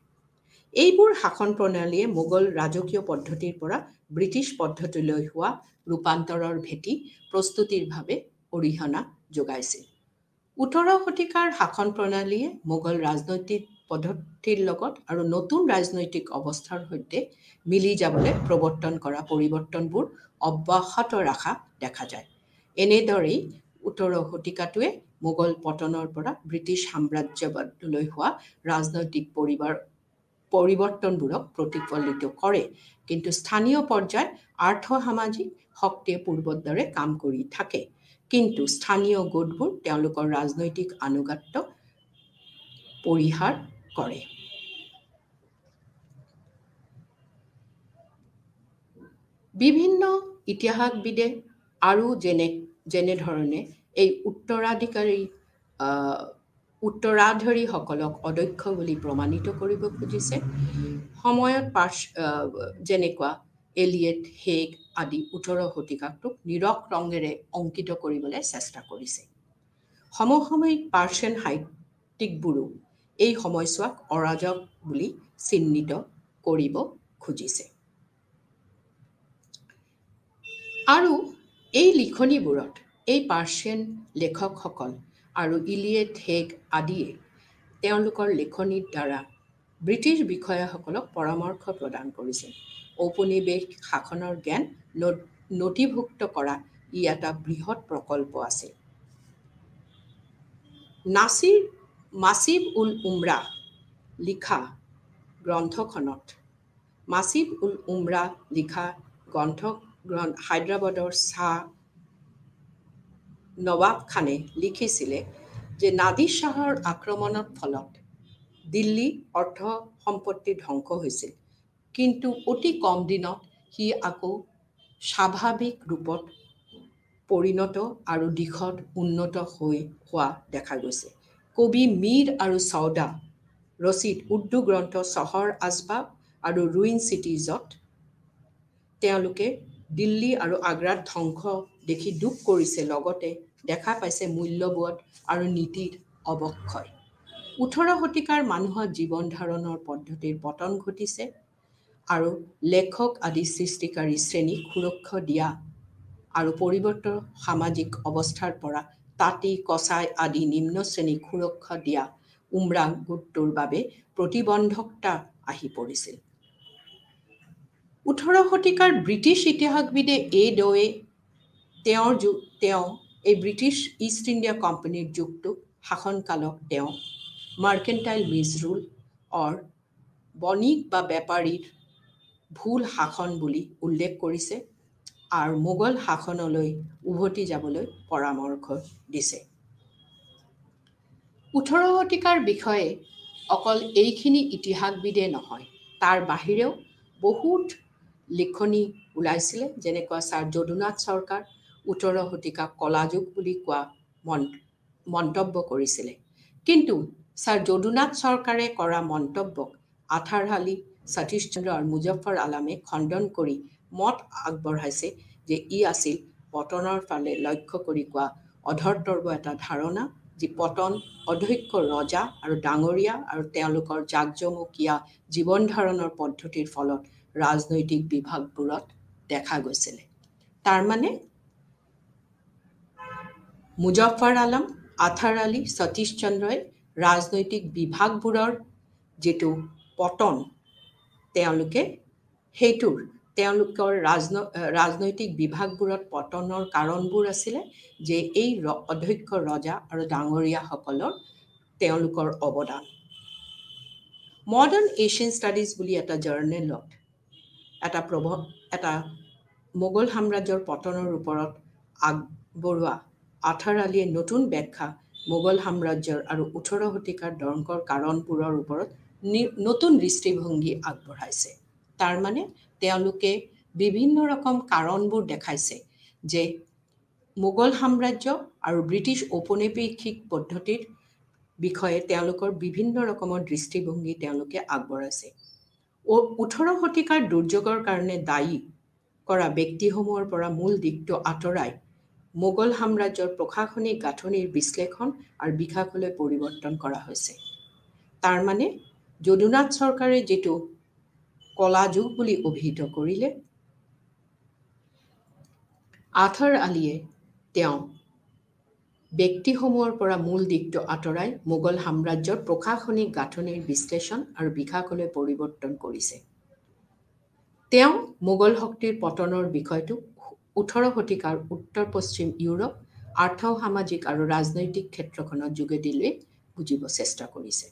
এইবোৰ শাসন প্ৰণালীয়ে মোগল ৰাজকীয় পদ্ধতিৰ পৰা ব্ৰিটিছ পদ্ধতিলৈ হোৱা ৰূপান্তৰৰ ভেটি প্ৰস্তুতিৰ বাবে অৰিহণা যোগাইছিল। 18 শতিকাৰ শাসন প্ৰণালীয়ে মোগল ৰাজনৈতিক পদ্ধতিৰ লগত আৰু নতুন ৰাজনৈতিক অৱস্থাৰ সৈতে মিলি যাবলৈ প্ৰৱৰ্তন কৰা পৰিৱৰ্তনবোৰ অব্যাহত ৰখা দেখা যায়। এনেদৰেই 18 শতিকাটোৱে মোগল পতনৰ পৰা ব্ৰিটিছ সাম্ৰাজ্যবাদলৈ হোৱা ৰাজনৈতিক পৰিৱৰ্তনবোৰক প্ৰতিফলিত কৰে, কিন্তু স্থানীয় পৰ্যায়ত আৰ্থ-সামাজিক শক্তিয়ে পূৰ্বৰ দৰে কাম কৰি থাকে, কিন্তু স্থানীয় গোটবোৰ তেওঁলোকৰ ৰাজনৈতিক আনুগত্য পৰিহাৰ কৰে। বিভিন্ন ইতিহাসবিদে আৰু যেনেধৰণে এই উত্তৰাধিকাৰীসকলক অদক্ষ বুলি প্ৰমাণিত কৰিব খুজিছে, সময়ত যেনেকুৱা এলিয়েট, হেগ আদি 18 শতিকাটোক নিৰস ৰঙেৰে অংকিত কৰিবলৈ চেষ্টা কৰিছে। সমসাময়িক পাৰ্চিয়ান সাহিত্যিকবোৰো এই সময়ছোৱাক অৰাজক বুলি চিহ্নিত কৰিব খুজিছে। আৰু এই লিখনিবোৰত এই পাৰ্চিয়ান লেখকসকল আৰু ইলিয়েট হেগ আদিয়ে তেওঁলোকৰ লিখনিৰ দ্বাৰা ব্ৰিটিছ বিষয়াসকলক পৰামৰ্শ প্ৰদান কৰিছিল। ঔপনিৱেশ শাসনৰ জ্ঞান নথিভুক্ত কৰা ই এটা বৃহৎ প্ৰকল্প আছিল। মাছিব উল উমৰা লিখা গ্ৰন্থখনত হায়দৰাবাদৰ শাহ নৱাব খানে লিখিছিলে যে নাদিৰ শ্বাহৰ আক্ৰমণৰ ফলত দিল্লী অৰ্থ সম্পত্তি ধ্বংস হৈছিল, কিন্তু অতি কম দিনত সি আকৌ স্বাভাৱিক ৰূপত পৰিণত আৰু দিশত উন্নত হোৱা দেখা গৈছে। কবি মীৰ আৰু চৌদা ৰচিত উৰ্দু গ্ৰন্থ চহৰ আজবাব আৰু ৰুইন চিটিজত তেওঁলোকে দিল্লী আৰু আগ্ৰাত ধ্বংস দেখি দুখ কৰিছে, লগতে দেখা পাইছে মূল্যবোধ আৰু নীতিৰ অৱক্ষয়। 18 শতিকাৰ মানুহৰ জীৱন ধাৰণৰ পদ্ধতিৰ পতন ঘটিছে আৰু লেখক আদি সৃষ্টিকাৰী শ্ৰেণীক সুৰক্ষা দিয়া আৰু পৰিৱৰ্তিত সামাজিক অৱস্থাৰ পৰা তাঁতী কছাই আদি নিম্ন শ্ৰেণীক সুৰক্ষা দিয়া উমৰাং গোটটোৰ বাবে প্ৰতিবন্ধকতা আহি পৰিছিল। 18 শতিকাৰ ব্ৰিটিছ ইতিহাসবিদে এইদৰে তেওঁ এই ব্ৰিটিছ ইষ্ট ইণ্ডিয়া কোম্পানীৰ যুগটোক শাসনকালক তেওঁ মাৰ্কেণ্টাইল মিজৰুল বণিক বা বেপাৰীৰ ভুল শাসন বুলি উল্লেখ কৰিছে আৰু মোগল শাসনলৈ উভতি যাবলৈ পৰামৰ্শ দিছে। 18 শতিকাৰ বিষয়ে অকল এইখিনি ইতিহাসবিদে নহয়, তাৰ বাহিৰেও বহুত লিখনি ওলাইছিলে, যেনেকুৱা ছাৰ যদুনাথ চৰকাৰ 18 শতিকাক কলাযুগ বুলি কোৱা মন্তব্য কৰিছিলে। কিন্তু ছাৰ যদুনাথ চৰকাৰে কৰা মন্তব্যক আথাৰ আলী, সতীশ চন্দ্ৰ আৰু মুজফ্ফৰ আলমে খণ্ডন কৰি মত আগবঢ়াইছে যে ই আছিল পতনৰ ফালে লক্ষ্য কৰি কোৱা অধৰ্তব্য এটা ধাৰণা, যি পতন অধ্যক্ষ ৰজা আৰু ডাঙৰীয়া আৰু তেওঁলোকৰ জাকজমকীয়া জীৱন ধাৰণৰ পদ্ধতিৰ ফলত ৰাজনৈতিক বিভাগবোৰত দেখা গৈছিলে। তাৰমানে মুজফ্ফৰ আলম, আথাৰ আলী, সতীশ চন্দ্ৰই ৰাজনৈতিক বিভাগবোৰৰ যিটো পতন তেওঁলোকৰ ৰাজনৈতিক বিভাগবোৰত পতনৰ কাৰণবোৰ আছিলে যে এই অধ্যক্ষ ৰজা আৰু ডাঙৰীয়াসকলৰ তেওঁলোকৰ অৱদান। মডাৰ্ণ এছিয়ান ষ্টাডিজ বুলি এটা জাৰ্নেলত এটা মোগল সাম্ৰাজ্যৰ পতনৰ ওপৰত আগবঢ়োৱা আথাৰ আলীয়ে নতুন ব্যাখ্যা মোগল সাম্ৰাজ্যৰ আৰু 18 শতিকাৰ ধ্বংসৰ কাৰণবোৰৰ ওপৰত নতুন দৃষ্টিভংগী আগবঢ়াইছে। তাৰমানে তেওঁলোকে বিভিন্ন ৰকম কাৰণবোৰ দেখাইছে যে মোগল সাম্ৰাজ্য আৰু ব্ৰিটিছ ঔপনিৱেশিক পদ্ধতিৰ বিষয়ে তেওঁলোকৰ বিভিন্ন ৰকমৰ দৃষ্টিভংগী তেওঁলোকে আগবঢ়াইছে। 18 শতিকাৰ দুৰ্যোগৰ কাৰণে দায়ী কৰা ব্যক্তিসমূহৰ পৰা মূল দিশটো আঁতৰাই মোগল সাম্ৰাজ্যৰ প্ৰশাসনিক গাঁথনিৰ বিশ্লেষণ আৰু বিকাশলৈ পৰিৱৰ্তন কৰা হৈছে। তাৰমানে যদুনাথ চৰকাৰে যিটো কলা যুগ বুলি অভিহিত কৰিলে, আথাৰ আলীয়ে তেওঁ ব্যক্তিসমূহৰ পৰা মূল দিশটো আঁতৰাই মোগল সাম্ৰাজ্যৰ প্ৰশাসনিক গাঁথনিৰ বিশ্লেষণ আৰু বিকাশলৈ পৰিৱৰ্তন কৰিছে। তেওঁ মোগল শক্তিৰ পতনৰ বিষয়টোক 18 শতিকাৰ উত্তৰ-পশ্চিম ইউৰোপ আৰ্থ-সামাজিক আৰু ৰাজনৈতিক ক্ষেত্ৰখনৰ যোগেদি লৈ বুজিব চেষ্টা কৰিছে।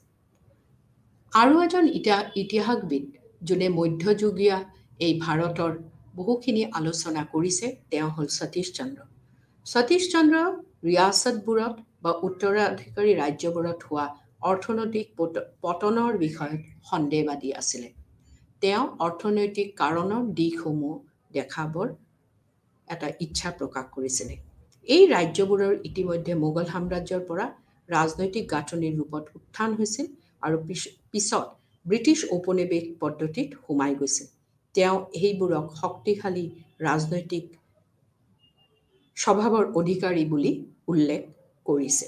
আৰু এজন ইতিহাসবিদ যোনে মধ্যযুগীয় এই ভাৰতৰ বহুখিনি আলোচনা কৰিছে, তেওঁ হ'ল সতীশ চন্দ্ৰ। সতীশ চন্দ্ৰ ৰিয়াসতবোৰত বা উত্তৰাধিকাৰী ৰাজ্যবোৰত হোৱা অৰ্থনৈতিক পতনৰ বিষয়ত সন্দেহবাদী আছিলে। তেওঁ অৰ্থনৈতিক কাৰণৰ দিশসমূহ দেখাবৰ এটা ইচ্ছা প্ৰকাশ কৰিছিলে। এই ৰাজ্যবোৰৰ ইতিমধ্যে মোগল সাম্ৰাজ্যৰ পৰা ৰাজনৈতিক গাঁথনিৰ ৰূপত উত্থান হৈছিল আৰু পিছত ব্ৰিটিছ ঔপনিৱেশ পদ্ধতিত সোমাই গৈছিল। তেওঁ সেইবোৰক শক্তিশালী ৰাজনৈতিক স্বভাৱৰ অধিকাৰী বুলি উল্লেখ কৰিছে।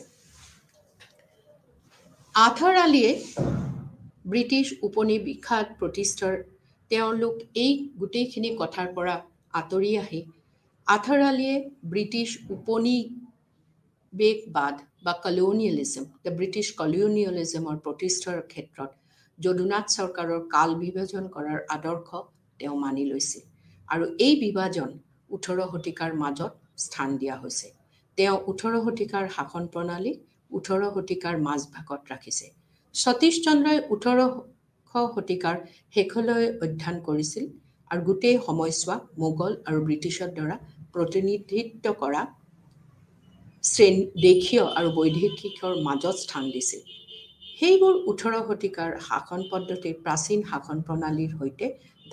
আথাৰ আলীয়ে ব্ৰিটিছ উপনিৱেশিক প্ৰতিষ্ঠাৰ তেওঁলোক এই গোটেইখিনি কথাৰ পৰা আঁতৰি আহি আথাৰ আলীয়ে ব্ৰিটিছ উপনিবেশবাদ বা কলোনিয়েলিজম, দ্য ব্ৰিটিছ কলোনিয়েলিজমৰ প্ৰতিষ্ঠাৰ ক্ষেত্ৰত যদুনাথ চৰকাৰৰ কাল বিভাজন কৰাৰ আদৰ্শ তেওঁ মানি লৈছিল আৰু এই বিভাজন 18 শতিকাৰ মাজত স্থান দিয়া হৈছে। তেওঁ 18 শতিকাৰ শাসন প্ৰণালীক 18 শতিকাৰ মাজভাগত ৰাখিছে। সতীশ চন্দ্ৰই 18শ শতিকাৰ শেষলৈ অধ্যয়ন কৰিছিল আৰু গোটেই সময়ছোৱা মোগল আৰু ব্ৰিটিছৰ দ্বাৰা প্ৰতিনিধিত্ব কৰা দেশীয় আৰু বৈদেশিকৰ মাজত স্থান দিছিল। সেইবোৰ 18 শতিকাৰ শাসন পদ্ধতিৰ প্ৰাচীন শাসন প্ৰণালীৰ সৈতে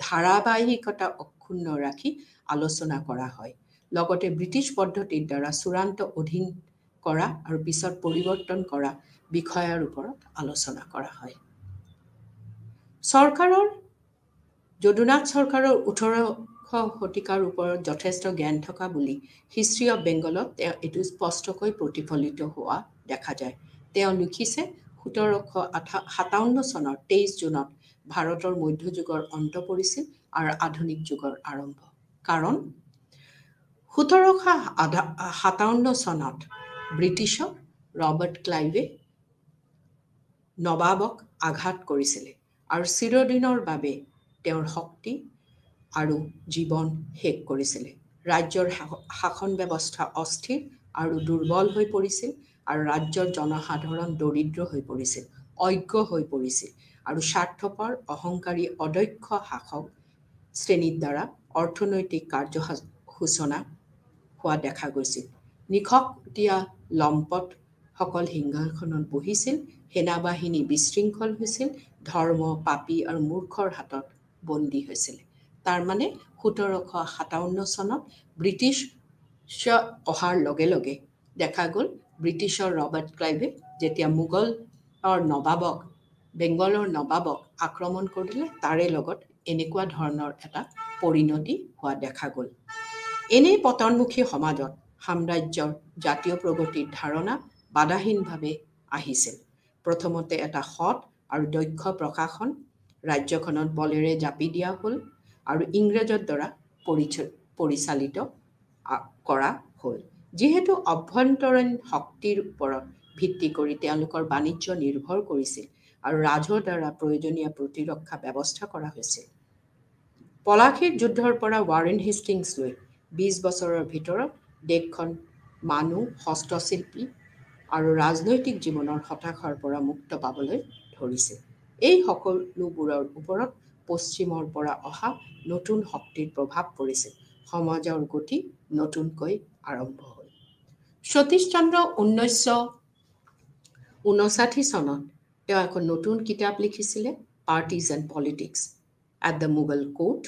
ধাৰাবাহিকতা অক্ষুণ্ণ ৰাখি আলোচনা কৰা হয়। লগতে ব্ৰিটিছ পদ্ধতিৰ দ্বাৰা চূড়ান্ত অধীন কৰা আৰু পিছত পৰিৱৰ্তন কৰা বিষয়ৰ ওপৰত আলোচনা কৰা হয়। যদুনাথ চৰকাৰৰ 18শ শতিকাৰ ওপৰত যথেষ্ট জ্ঞান থকা বুলি হিষ্ট্ৰী অৱ বেংগলত এইটো স্পষ্টকৈ প্ৰতিফলিত হোৱা দেখা যায়। তেওঁ লিখিছে 1757 চনৰ 23 জুনত ভাৰতৰ মধ্যযুগৰ অন্ত পৰিছিল আৰু আধুনিক যুগৰ আৰম্ভ। কাৰণ 1757 চনত ব্ৰিটিছৰ ৰবাৰ্ট ক্লাইভে নবাবক আঘাত কৰিছিলে আৰু চিৰদিনৰ বাবে তেওঁৰ শক্তি আৰু জীৱন শেষ কৰিছিলে। ৰাজ্যৰ শাসন ব্যৱস্থা অস্থিৰ আৰু দুৰ্বল হৈ পৰিছিল আৰু ৰাজ্যৰ জনসাধাৰণ দৰিদ্ৰ হৈ পৰিছিল, অজ্ঞ হৈ পৰিছিল আৰু স্বাৰ্থপৰ অহংকাৰী অদক্ষ শাসক শ্ৰেণীৰ দ্বাৰা অৰ্থনৈতিক কাৰ্যসূচনা হোৱা দেখা গৈছিল। নিশকতীয়া লম্পটসকল সিংহাসনত বহিছিল, সেনাবাহিনী বিশৃংখল হৈছিল, ধৰ্ম পাপী আৰু মূৰ্খৰ হাতত বন্দী হৈছিল। তাৰমানে 1757 চনত ব্ৰিটিছ অহাৰ লগে লগে দেখা গ'ল ব্ৰিটিছৰ ৰবাৰ্ট ক্লাইভে যেতিয়া মোগলৰ নবাবক বেংগলৰ নবাবক আক্ৰমণ কৰিলে তাৰে লগত এনেকুৱা ধৰণৰ এটা পৰিণতি হোৱা দেখা গ'ল। এনেই পতনমুখী সমাজত সাম্ৰাজ্যৰ জাতীয় প্ৰগতিৰ ধাৰণা বাধাহীনভাৱে আহিছিল। প্ৰথমতে এটা সৎ আৰু দক্ষ প্ৰশাসন ৰাজ্যখনত বলেৰে জাপি দিয়া হ'ল আৰু ইংৰাজৰ দ্বাৰা পৰিচালিত কৰা হ'ল। যিহেতু অভ্যন্তৰীণ শক্তিৰ ওপৰত ভিত্তি কৰি তেওঁলোকৰ বাণিজ্য নিৰ্ভৰ কৰিছিল আৰু ৰাজৰ দ্বাৰা প্ৰয়োজনীয় প্ৰতিৰক্ষা ব্যৱস্থা কৰা হৈছিল। পলাশীৰ যুদ্ধৰ পৰা ৱাৰেন হেষ্টিংছলৈ 20 বছৰৰ ভিতৰত দেশখন মানুহ, হস্তশিল্পী আৰু ৰাজনৈতিক জীৱনৰ হতাশাৰ পৰা মুক্ত পাবলৈ ধৰিছিল। এই সকলোবোৰৰ ওপৰত পশ্চিমৰ পৰা অহা নতুন শক্তিৰ প্ৰভাৱ পৰিছিল। সমাজৰ গতি নতুনকৈ আৰম্ভ হ'ল। সতীশ চন্দ্ৰ 1959 চনত তেওঁ এখন নতুন কিতাপ লিখিছিলে, partisan politics at the Mughal court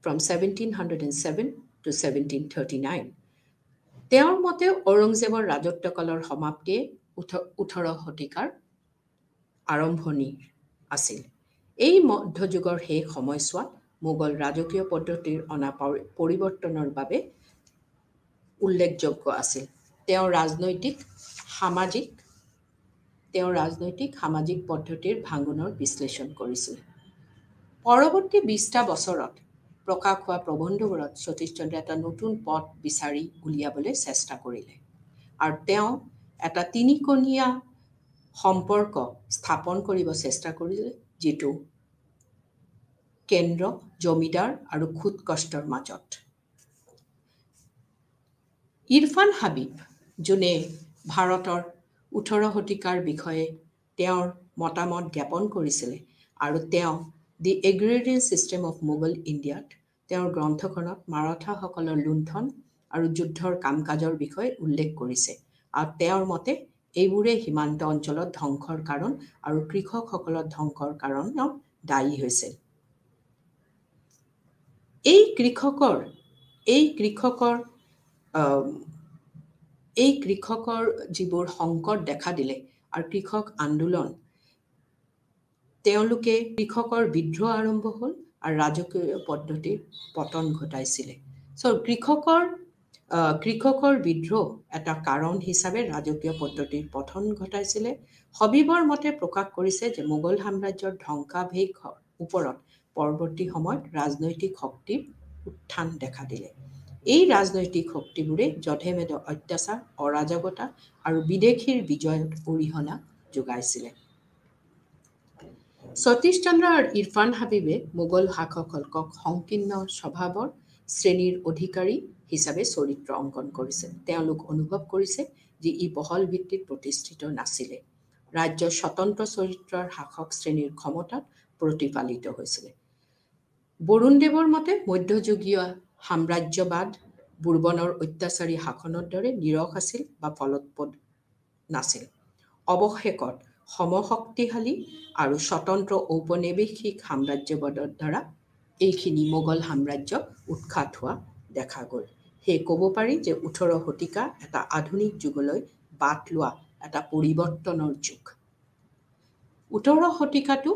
from 1707 to 1739। তেওঁৰ মতে ঔৰংজেবৰ ৰাজত্বকালৰ সমাপ্তিয়ে 18 শতিকাৰ আৰম্ভণি আছিল। এই মধ্যযুগৰ শেষ সময়ছোৱাত মোগল ৰাজকীয় পদ্ধতিৰ অনা পৰিৱৰ্তনৰ বাবে উল্লেখযোগ্য আছিল। তেওঁ ৰাজনৈতিক সামাজিক পদ্ধতিৰ ভাঙোনৰ বিশ্লেষণ কৰিছিল। পৰৱৰ্তী 20টা বছৰত প্ৰকাশ হোৱা প্ৰবন্ধবোৰত সতীশচন্দ্ৰে এটা নতুন পথ বিচাৰি উলিয়াবলৈ চেষ্টা কৰিলে আৰু তেওঁ এটা তিনিকোণীয়া সম্পৰ্ক স্থাপন কৰিব চেষ্টা কৰিলে, যিটো কেন্দ্ৰ, জমিদাৰ আৰু খুদকষ্টৰ মাজত। ইৰফান হাবিব, যোনে ভাৰতৰ 18 শতিকাৰ বিষয়ে তেওঁৰ মতামত জ্ঞাপন কৰিছিলে আৰু তেওঁ দি এগ্ৰেৰিয়ান ছিষ্টেম অফ মোগল ইণ্ডিয়াত তেওঁৰ গ্ৰন্থখনত মাৰাঠাসকলৰ লুণ্ঠন আৰু যুদ্ধৰ কাম-কাজৰ বিষয়ে উল্লেখ কৰিছে আৰু তেওঁৰ মতে এইবোৰে সীমান্ত অঞ্চলত ধ্বংসৰ কাৰণ আৰু কৃষকসকলৰ ধ্বংসৰ কাৰণত দায়ী হৈছিল। এই কৃষকৰ যিবোৰ সংকট দেখা দিলে আৰু কৃষক আন্দোলন, তেওঁলোকে কৃষকৰ বিদ্ৰোহ আৰম্ভ হ'ল আৰু ৰাজকীয় পদ্ধতিৰ পতন ঘটাইছিলে। কৃষকৰ বিদ্ৰোহ এটা কাৰণ হিচাপে ৰাজকীয় পদ্ধতিৰ পতন ঘটাইছিলে। হবিবৰ মতে প্ৰকাশ কৰিছে যে মোগল সাম্ৰাজ্যৰ ধ্বংসাবশেষৰ ওপৰত পৰৱৰ্তী সময়ত ৰাজনৈতিক শক্তিৰ উত্থান দেখা দিলে। এই ৰাজনৈতিক শক্তিবোৰে যধে-মধে অত্যাচাৰ, অৰাজকতা আৰু বিদেশীৰ বিজয়ত অৰিহণা যোগাইছিলে। সতীশ চন্দ্ৰ আৰু ইৰফান হাবিবে মোগল শাসকসকলক সংকীৰ্ণ স্বভাৱৰ শ্ৰেণীৰ অধিকাৰী হিচাপে চৰিত্ৰ অংকন কৰিছে। তেওঁলোক অনুভৱ কৰিছে যে ই বহল ভিত্তিত প্ৰতিষ্ঠিত নাছিলে। ৰাজ্যৰ স্বতন্ত্ৰ চৰিত্ৰৰ শাসক শ্ৰেণীৰ ক্ষমতাত প্ৰতিফালিত হৈছিলে। বৰুণদেৱৰ মতে মধ্যযুগীয় সাম্ৰাজ্যবাদ বুৰ্বনৰ অত্যাচাৰী শাসনৰ দৰে নিৰস আছিল বা ফলপ্ৰদ নাছিল। অৱশেষত সমশক্তিশালী আৰু স্বতন্ত্ৰ ঔপনিৱেশিক সাম্ৰাজ্যবাদৰ দ্বাৰা এইখিনি মোগল সাম্ৰাজ্য উৎখাত হোৱা দেখা গ'ল। সেয়ে ক'ব পাৰি যে 18 শতিকা এটা আধুনিক যুগলৈ বাট লোৱা এটা পৰিৱৰ্তনৰ যুগ। 18 শতিকাটো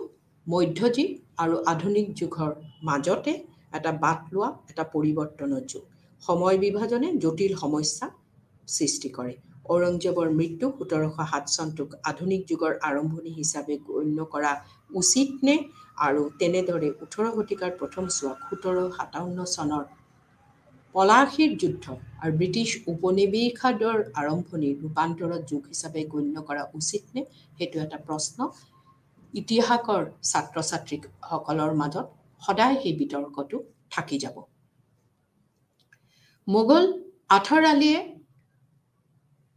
মধ্যযুগ আৰু আধুনিক যুগৰ মাজতে এটা বাট লোৱা এটা পৰিৱৰ্তনৰ যুগ। সময় বিভাজনে জটিল সমস্যা সৃষ্টি কৰে। ঔৰংজেবৰ মৃত্যু 1707 চনটোক আধুনিক যুগৰ আৰম্ভণি হিচাপে গণ্য কৰা উচিত নে? আৰু তেনেদৰে 18 শতিকাৰ প্ৰথম চোৱাক 1757 চনৰ পলাশীৰ যুদ্ধ আৰু ব্ৰিটিছ উপনিৱেশাদৰ আৰম্ভণিৰ ৰূপান্তৰৰ যুগ হিচাপে গণ্য কৰা উচিত নে? সেইটো এটা প্ৰশ্ন। ইতিহাসৰ ছাত্ৰ-ছাত্ৰীসকলৰ মাজত সদায় সেই বিতৰ্কটো থাকি যাব। আথাৰ আলীয়ে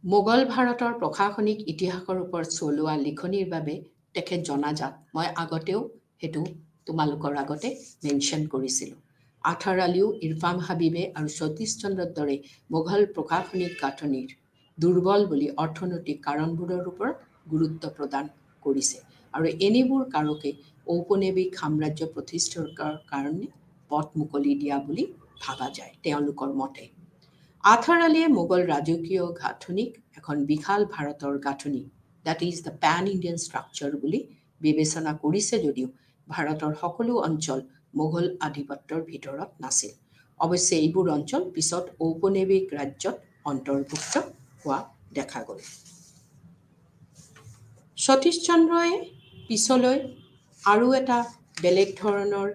মোগল ভাৰতৰ প্ৰশাসনিক ইতিহাসৰ ওপৰত চলোৱা লিখনিৰ বাবে তেখেত জনাজাত। মই আগতেও সেইটো তোমালোকৰ আগতে মেনশ্যন কৰিছিলোঁ। আথাৰ আলীও ইৰফান হাবিবে আৰু সতীশ চন্দ্ৰৰ দৰে মোগল প্ৰশাসনিক গাঁথনিৰ দুৰ্বল বুলি অৰ্থনৈতিক কাৰণবোৰৰ ওপৰত গুৰুত্ব প্ৰদান কৰিছে আৰু এনেবোৰ কাৰকে ঔপনিৱেশিক সাম্ৰাজ্য প্ৰতিষ্ঠাৰ কাৰণে পথ মুকলি দিয়া বুলি ভাবা যায় তেওঁলোকৰ মতে। আথাৰ আলীয়ে মোগল ৰাজকীয় গাঁথনিক এখন বিশাল ভাৰতৰ গাঁথনি that is the pan-Indian structure বুলি বিবেচনা কৰিছে যদিও ভাৰতৰ সকলো অঞ্চল মোগল আধিপত্যৰ ভিতৰত নাছিল। অৱশ্যে এইবোৰ অঞ্চল পিছত ঔপনিৱেশিক ৰাজ্যত অন্তৰ্ভুক্ত হোৱা দেখা গ'ল। সতীশ চন্দ্ৰই পিছলৈ আৰু এটা বেলেগ ধৰণৰ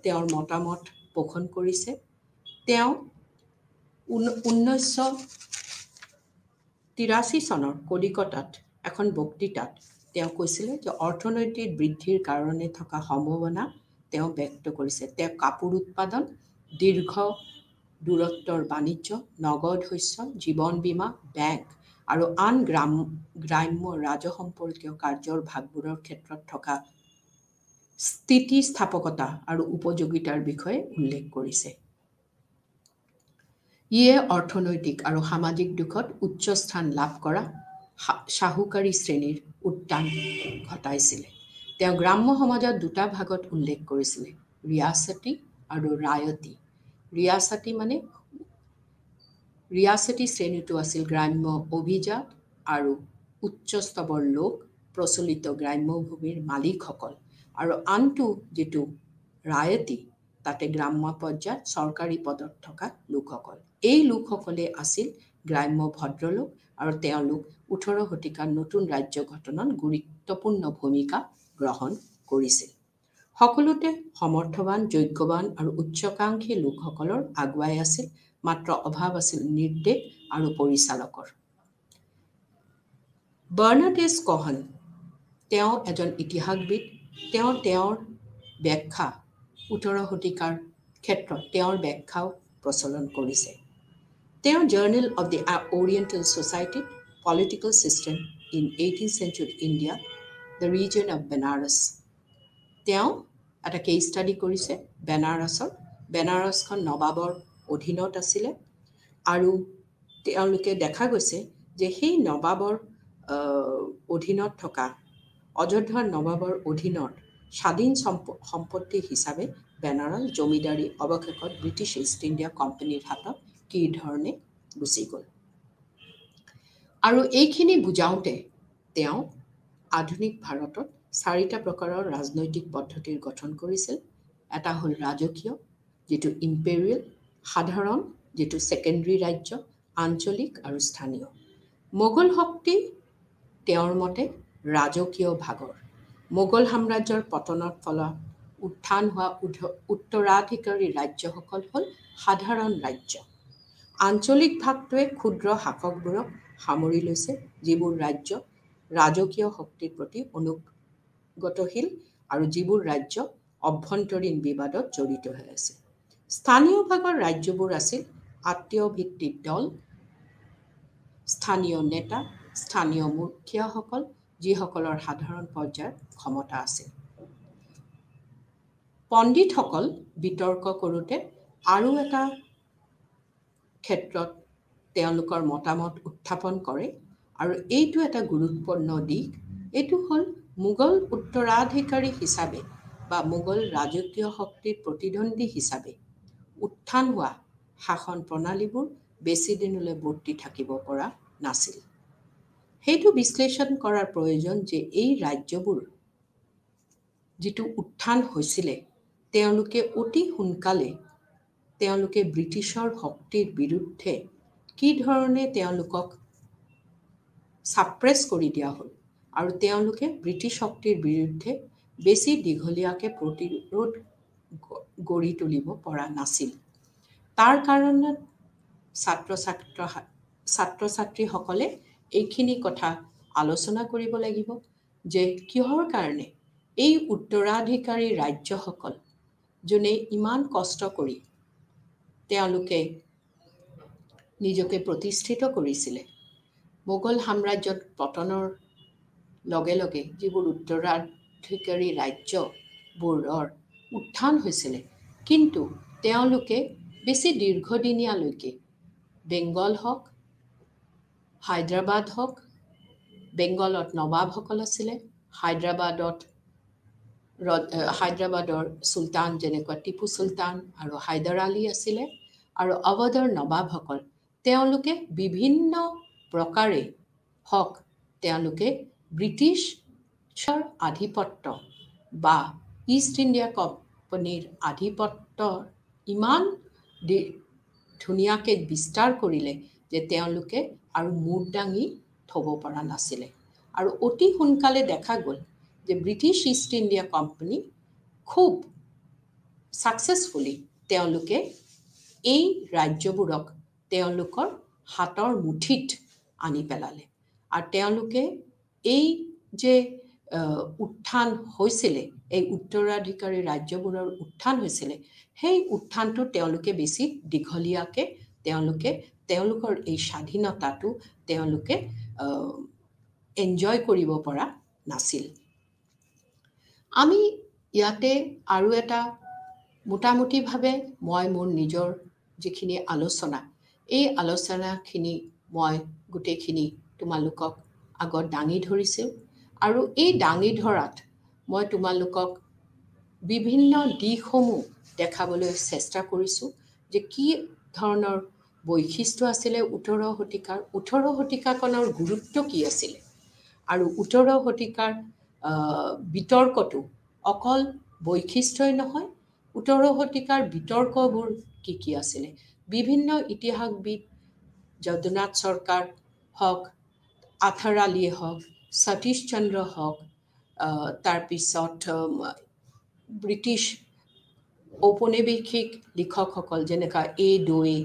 তেওঁৰ মতামত পোষণ কৰিছে। তেওঁ 1983 চনৰ কলিকতাত এখন বক্তৃতাত তেওঁ কৈছিলে যে অৰ্থনৈতিক বৃদ্ধিৰ কাৰণে থকা সম্ভাৱনা তেওঁ ব্যক্ত কৰিছে। তেওঁ কাপোৰ উৎপাদন, দীৰ্ঘ দূৰত্বৰ বাণিজ্য, নগদ শস্য, জীৱন বীমা, বেংক আৰু আন গ্ৰাম্য ৰাজসম্পৰ্কীয় কাৰ্যৰ ভাগবোৰৰ ক্ষেত্ৰত থকা স্থিতিস্থাপকতা আৰু উপযোগিতাৰ বিষয়ে উল্লেখ কৰিছে। ইয়ে অৰ্থনৈতিক আৰু সামাজিক দিশত উচ্চ স্থান লাভ কৰা শাহুকাৰী শ্ৰেণীৰ উত্থান ঘটাইছিলে। তেওঁ গ্ৰাম্য সমাজত দুটা ভাগত উল্লেখ কৰিছিলে, ৰিয়াসতী আৰু ৰায়তী। ৰিয়াসতী শ্ৰেণীটো আছিল গ্ৰাম্য অভিজাত আৰু উচ্চ স্তৰৰ লোক, প্ৰচলিত গ্ৰাম্য ভূমিৰ মালিকসকল, আৰু আনটো যিটো ৰায়তী তাতে গ্ৰাম্য পৰ্যায়ত চৰকাৰী পদত থকা লোকসকল। এই লোকসকলে আছিল গ্ৰাম্য ভদ্ৰলোক আৰু তেওঁলোক 18 শতিকাৰ নতুন ৰাজ্য গঠনত গুৰুত্বপূৰ্ণ ভূমিকা গ্ৰহণ কৰিছিল। সকলোতে সমৰ্থবান, যোগ্যৱান আৰু উচ্চাকাংক্ষী লোকসকলৰ আগুৱাই আছিল, মাত্ৰ অভাৱ আছিল নিৰ্দেশ আৰু পৰিচালকৰ। বাৰ্নাৰ্ড কোহেন তেওঁ এজন ইতিহাসবিদ। তেওঁৰ ব্যাখ্যা 18 শতিকাৰ ক্ষেত্ৰত তেওঁৰ ব্যাখ্যাও প্ৰচলন কৰিছে। তেওঁ journal of the oriental society political system in 18th century India, the region of Benares, তেওঁ এটা কেছ ষ্টাডি কৰিছে বেনাৰসখন নবাবৰ অধীনত আছিলে আৰু তেওঁলোকে দেখা গৈছে যে সেই নবাবৰ অধীনত থকা অযোধ্যাৰ নবাবৰ অধীনত স্বাধীন সম্পত্তি হিচাপে বেনাৰস জমিদাৰী অৱশেষত ব্ৰিটিছ ইষ্ট ইণ্ডিয়া কোম্পানীৰ হাতত কি ধৰণে গুচি গ'ল। আৰু এইখিনি বুজাওঁতে তেওঁ আধুনিক ভাৰতত 4টা প্ৰকাৰৰ ৰাজনৈতিক পদ্ধতিৰ গঠন কৰিছিল। এটা হ'ল ৰাজকীয়, যিটো ইম্পেৰিয়েল, সাধাৰণ, যিটো ছেকেণ্ডাৰী ৰাজ্য, আঞ্চলিক আৰু স্থানীয়। মোগল শক্তি তেওঁৰ মতে ৰাজকীয় ভাগৰ। মোগল সাম্ৰাজ্যৰ পতনত ফলত উত্থান হোৱা উত্তৰাধিকাৰী ৰাজ্যসকল হ'ল সাধাৰণ ৰাজ্য। আঞ্চলিক ভাগটোৱে ক্ষুদ্ৰ শাসকবোৰক সামৰি লৈছে, যিবোৰ ৰাজ্য ৰাজকীয় শক্তিৰ প্ৰতি অনুগতশীল আৰু যিবোৰ ৰাজ্য অভ্যন্তৰীণ বিবাদত জড়িত হৈ আছে। স্থানীয় ভাগৰ ৰাজ্যবোৰ আছিল আত্মীয় ভিত্তিক দল, স্থানীয় নেতা, স্থানীয় মুখিয়াসকল, যিসকলৰ সাধাৰণ পৰ্যায়ৰ ক্ষমতা আছিল। পণ্ডিতসকল বিতৰ্ক কৰোঁতে আৰু এটা ক্ষেত্ৰত তেওঁলোকৰ মতামত উত্থাপন কৰে, আৰু এইটো এটা গুৰুত্বপূৰ্ণ দিশ। এইটো হ'ল মোগল উত্তৰাধিকাৰী হিচাপে বা মোগল ৰাজকীয় শক্তিৰ প্ৰতিদ্বন্দ্বী হিচাপে উত্থান হোৱা শাসন প্ৰণালীবোৰ বেছি দিনলৈ বৰ্তি থাকিব পৰা নাছিল। সেইটো বিশ্লেষণ কৰাৰ প্ৰয়োজন যে এই ৰাজ্যবোৰ যিটো উত্থান হৈছিলে, তেওঁলোকে অতি সোনকালে তেওঁলোকে ব্ৰিটিছৰ শক্তিৰ বিৰুদ্ধে কি ধৰণে তেওঁলোকক ছাপ্ৰেছ কৰি দিয়া হ'ল, আৰু তেওঁলোকে ব্ৰিটিছ শক্তিৰ বিৰুদ্ধে বেছি দীঘলীয়াকৈ প্ৰতিৰোধ গঢ়ি তুলিব পৰা নাছিল। তাৰ কাৰণত ছাত্ৰ ছাত্ৰীসকলে এইখিনি কথা আলোচনা কৰিব লাগিব যে কিহৰ কাৰণে এই উত্তৰাধিকাৰী ৰাজ্যসকল যোনে ইমান কষ্ট কৰি তেওঁলোকে নিজকে প্ৰতিষ্ঠিত কৰিছিলে, মোগল সাম্ৰাজ্যত পতনৰ লগে লগে যিবোৰ উত্তৰাধিকাৰী ৰাজ্যবোৰৰ উত্থান হৈছিলে, কিন্তু তেওঁলোকে বেছি দীৰ্ঘদিনীয়ালৈকে বেংগল হওক, হায়দৰাবাদ হওক, বেংগলত নৱাবসকল আছিলে, হায়দৰাবাদৰ চুলতান যেনেকুৱা টিপু চুলতান আৰু হায়দৰ আলী আছিলে, আৰু অৱধৰ নৱাবসকল তেওঁলোকে বিভিন্ন প্ৰকাৰে হওক তেওঁলোকে ব্ৰিটিছৰ আধিপত্য বা ইষ্ট ইণ্ডিয়া কোম্পানীৰ আধিপত্য ইমান ধুনীয়াকৈ বিস্তাৰ কৰিলে যে তেওঁলোকে আৰু মূৰ দাঙি থ'ব পৰা নাছিলে। আৰু অতি সোনকালে দেখা গ'ল যে ব্ৰিটিছ ইষ্ট ইণ্ডিয়া কোম্পানী খুব ছাকচেছফুলি তেওঁলোকে এই ৰাজ্যবোৰক তেওঁলোকৰ হাতৰ মুঠিত আনি পেলালে। আৰু তেওঁলোকে এই যে উত্থান হৈছিলে, এই উত্তৰাধিকাৰী ৰাজ্যবোৰৰ উত্থান হৈছিলে, সেই উত্থানটো তেওঁলোকে বেছি দীঘলীয়াকৈ তেওঁলোকৰ এই স্বাধীনতাটো তেওঁলোকে এনজয় কৰিব পৰা নাছিল। আমি ইয়াতে আৰু এটা মোটামুটিভাৱে মই মোৰ নিজৰ যিখিনি আলোচনা, এই আলোচনাখিনি মই গোটেইখিনি তোমালোকক আগত দাঙি ধৰিছোঁ, আৰু এই দাঙি ধৰাত মই তোমালোকক বিভিন্ন দিশসমূহ দেখাবলৈ চেষ্টা কৰিছোঁ যে কি ধৰণৰ বৈশিষ্ট্য আছিলে 18 শতিকাখনৰ গুৰুত্ব কি আছিলে, আৰু 18 শতিকাৰ বিতৰ্কটো অকল বৈশিষ্ট্যই নহয়, 18 শতিকাৰ বিতৰ্কবোৰ কি কি আছিলে। বিভিন্ন ইতিহাসবিদ যদুনাথ চৰকাৰ হওক, আথাৰ আলীয়ে হওক, সতীশ চন্দ্ৰ হওক, তাৰপিছত ব্ৰিটিছ ঔপনিৱেশিক লিখকসকল যেনেকুৱা ডোৱে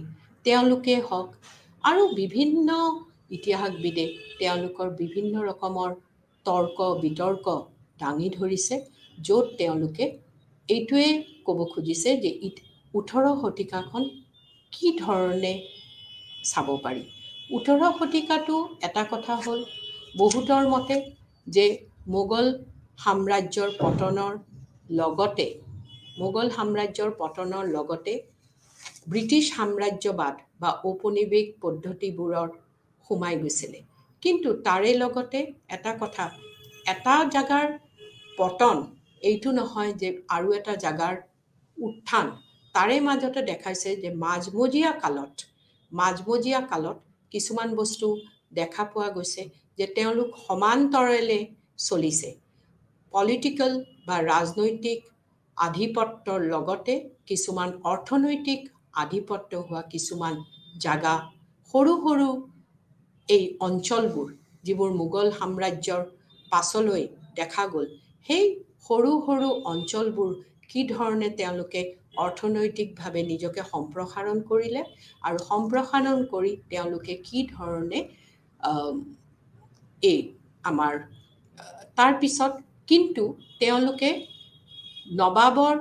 তেওঁলোকে হওক, আৰু বিভিন্ন ইতিহাসবিদে তেওঁলোকৰ বিভিন্ন ৰকমৰ তৰ্ক বিতৰ্ক দাঙি ধৰিছে, য'ত তেওঁলোকে এইটোৱে ক'ব খুজিছে যে 18 শতিকাখন কি ধৰণে চাব পাৰি। 18 শতিকাটো এটা কথা হ'ল বহুতৰ মতে যে মোগল সাম্ৰাজ্যৰ পতনৰ লগতে ব্ৰিটিছ সাম্ৰাজ্যবাদ বা ঔপনিৱেশিক পদ্ধতিবোৰৰ সোমাই গৈছিলে। কিন্তু তাৰে লগতে এটা কথা, এটা জাগাৰ পতন এইটো নহয় যে আৰু এটা জাগাৰ উত্থান। তাৰে মাজতে দেখাইছে যে মাজমজীয়া কালত কিছুমান বস্তু দেখা পোৱা গৈছে যে তেওঁলোক সমান্তৰালে চলিছে। পলিটিকেল বা ৰাজনৈতিক আধিপত্যৰ লগতে কিছুমান অৰ্থনৈতিক আধিপত্য হোৱা কিছুমান জাগা, সৰু সৰু এই অঞ্চলবোৰ যিবোৰ মোগল সাম্ৰাজ্যৰ পাছলৈ দেখা গ'ল, সেই সৰু সৰু অঞ্চলবোৰ কি ধৰণে তেওঁলোকে অৰ্থনৈতিকভাৱে নিজকে সম্প্ৰসাৰণ কৰিলে আৰু সম্প্ৰসাৰণ কৰি তেওঁলোকে কি ধৰণে এই আমাৰ তাৰ পিছত কিন্তু তেওঁলোকে নবাবৰ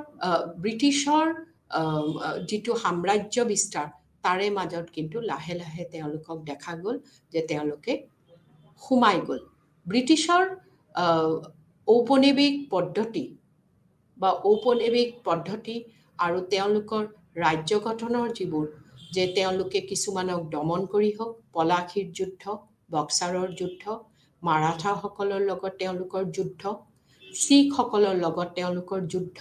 ব্ৰিটিছৰ যিটো সাম্ৰাজ্য বিস্তাৰ তাৰে মাজত কিন্তু লাহে লাহে তেওঁলোকক দেখা গ'ল যে তেওঁলোকে সোমাই গ'ল ব্ৰিটিছৰ ঔপনিৱেশিক পদ্ধতি বা ঔপনিৱেশিক পদ্ধতি আৰু তেওঁলোকৰ ৰাজ্য গঠনৰ যিবোৰ যে তেওঁলোকে কিছুমানক দমন কৰি হওক পলাশীৰ যুদ্ধ বক্সাৰৰ যুদ্ধ মাৰাঠাসকলৰ লগত তেওঁলোকৰ যুদ্ধ শিখসকলৰ লগত তেওঁলোকৰ যুদ্ধ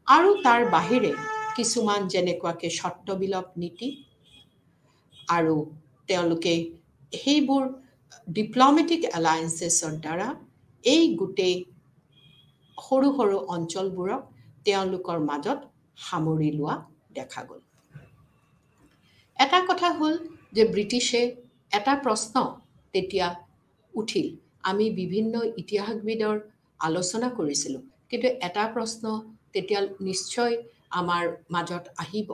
আৰু তাৰ বাহিৰে কিছুমান যেনেকুৱাকৈ স্বত্ববিলোপ নীতি আৰু তেওঁলোকে সেইবোৰ ডিপ্ল'মেটিক এলায়েন্সেছৰ দ্বাৰা এই গোটেই সৰু সৰু অঞ্চলবোৰক তেওঁলোকৰ মাজত সামৰি লোৱা দেখা গ'ল এটা কথা হ'ল যে ব্ৰিটিছে এটা প্ৰশ্ন তেতিয়া উঠিল আমি বিভিন্ন ইতিহাসবিদৰ আলোচনা কৰিছিলোঁ কিন্তু এটা প্ৰশ্ন তেতিয়া নিশ্চয় আমাৰ মাজত আহিব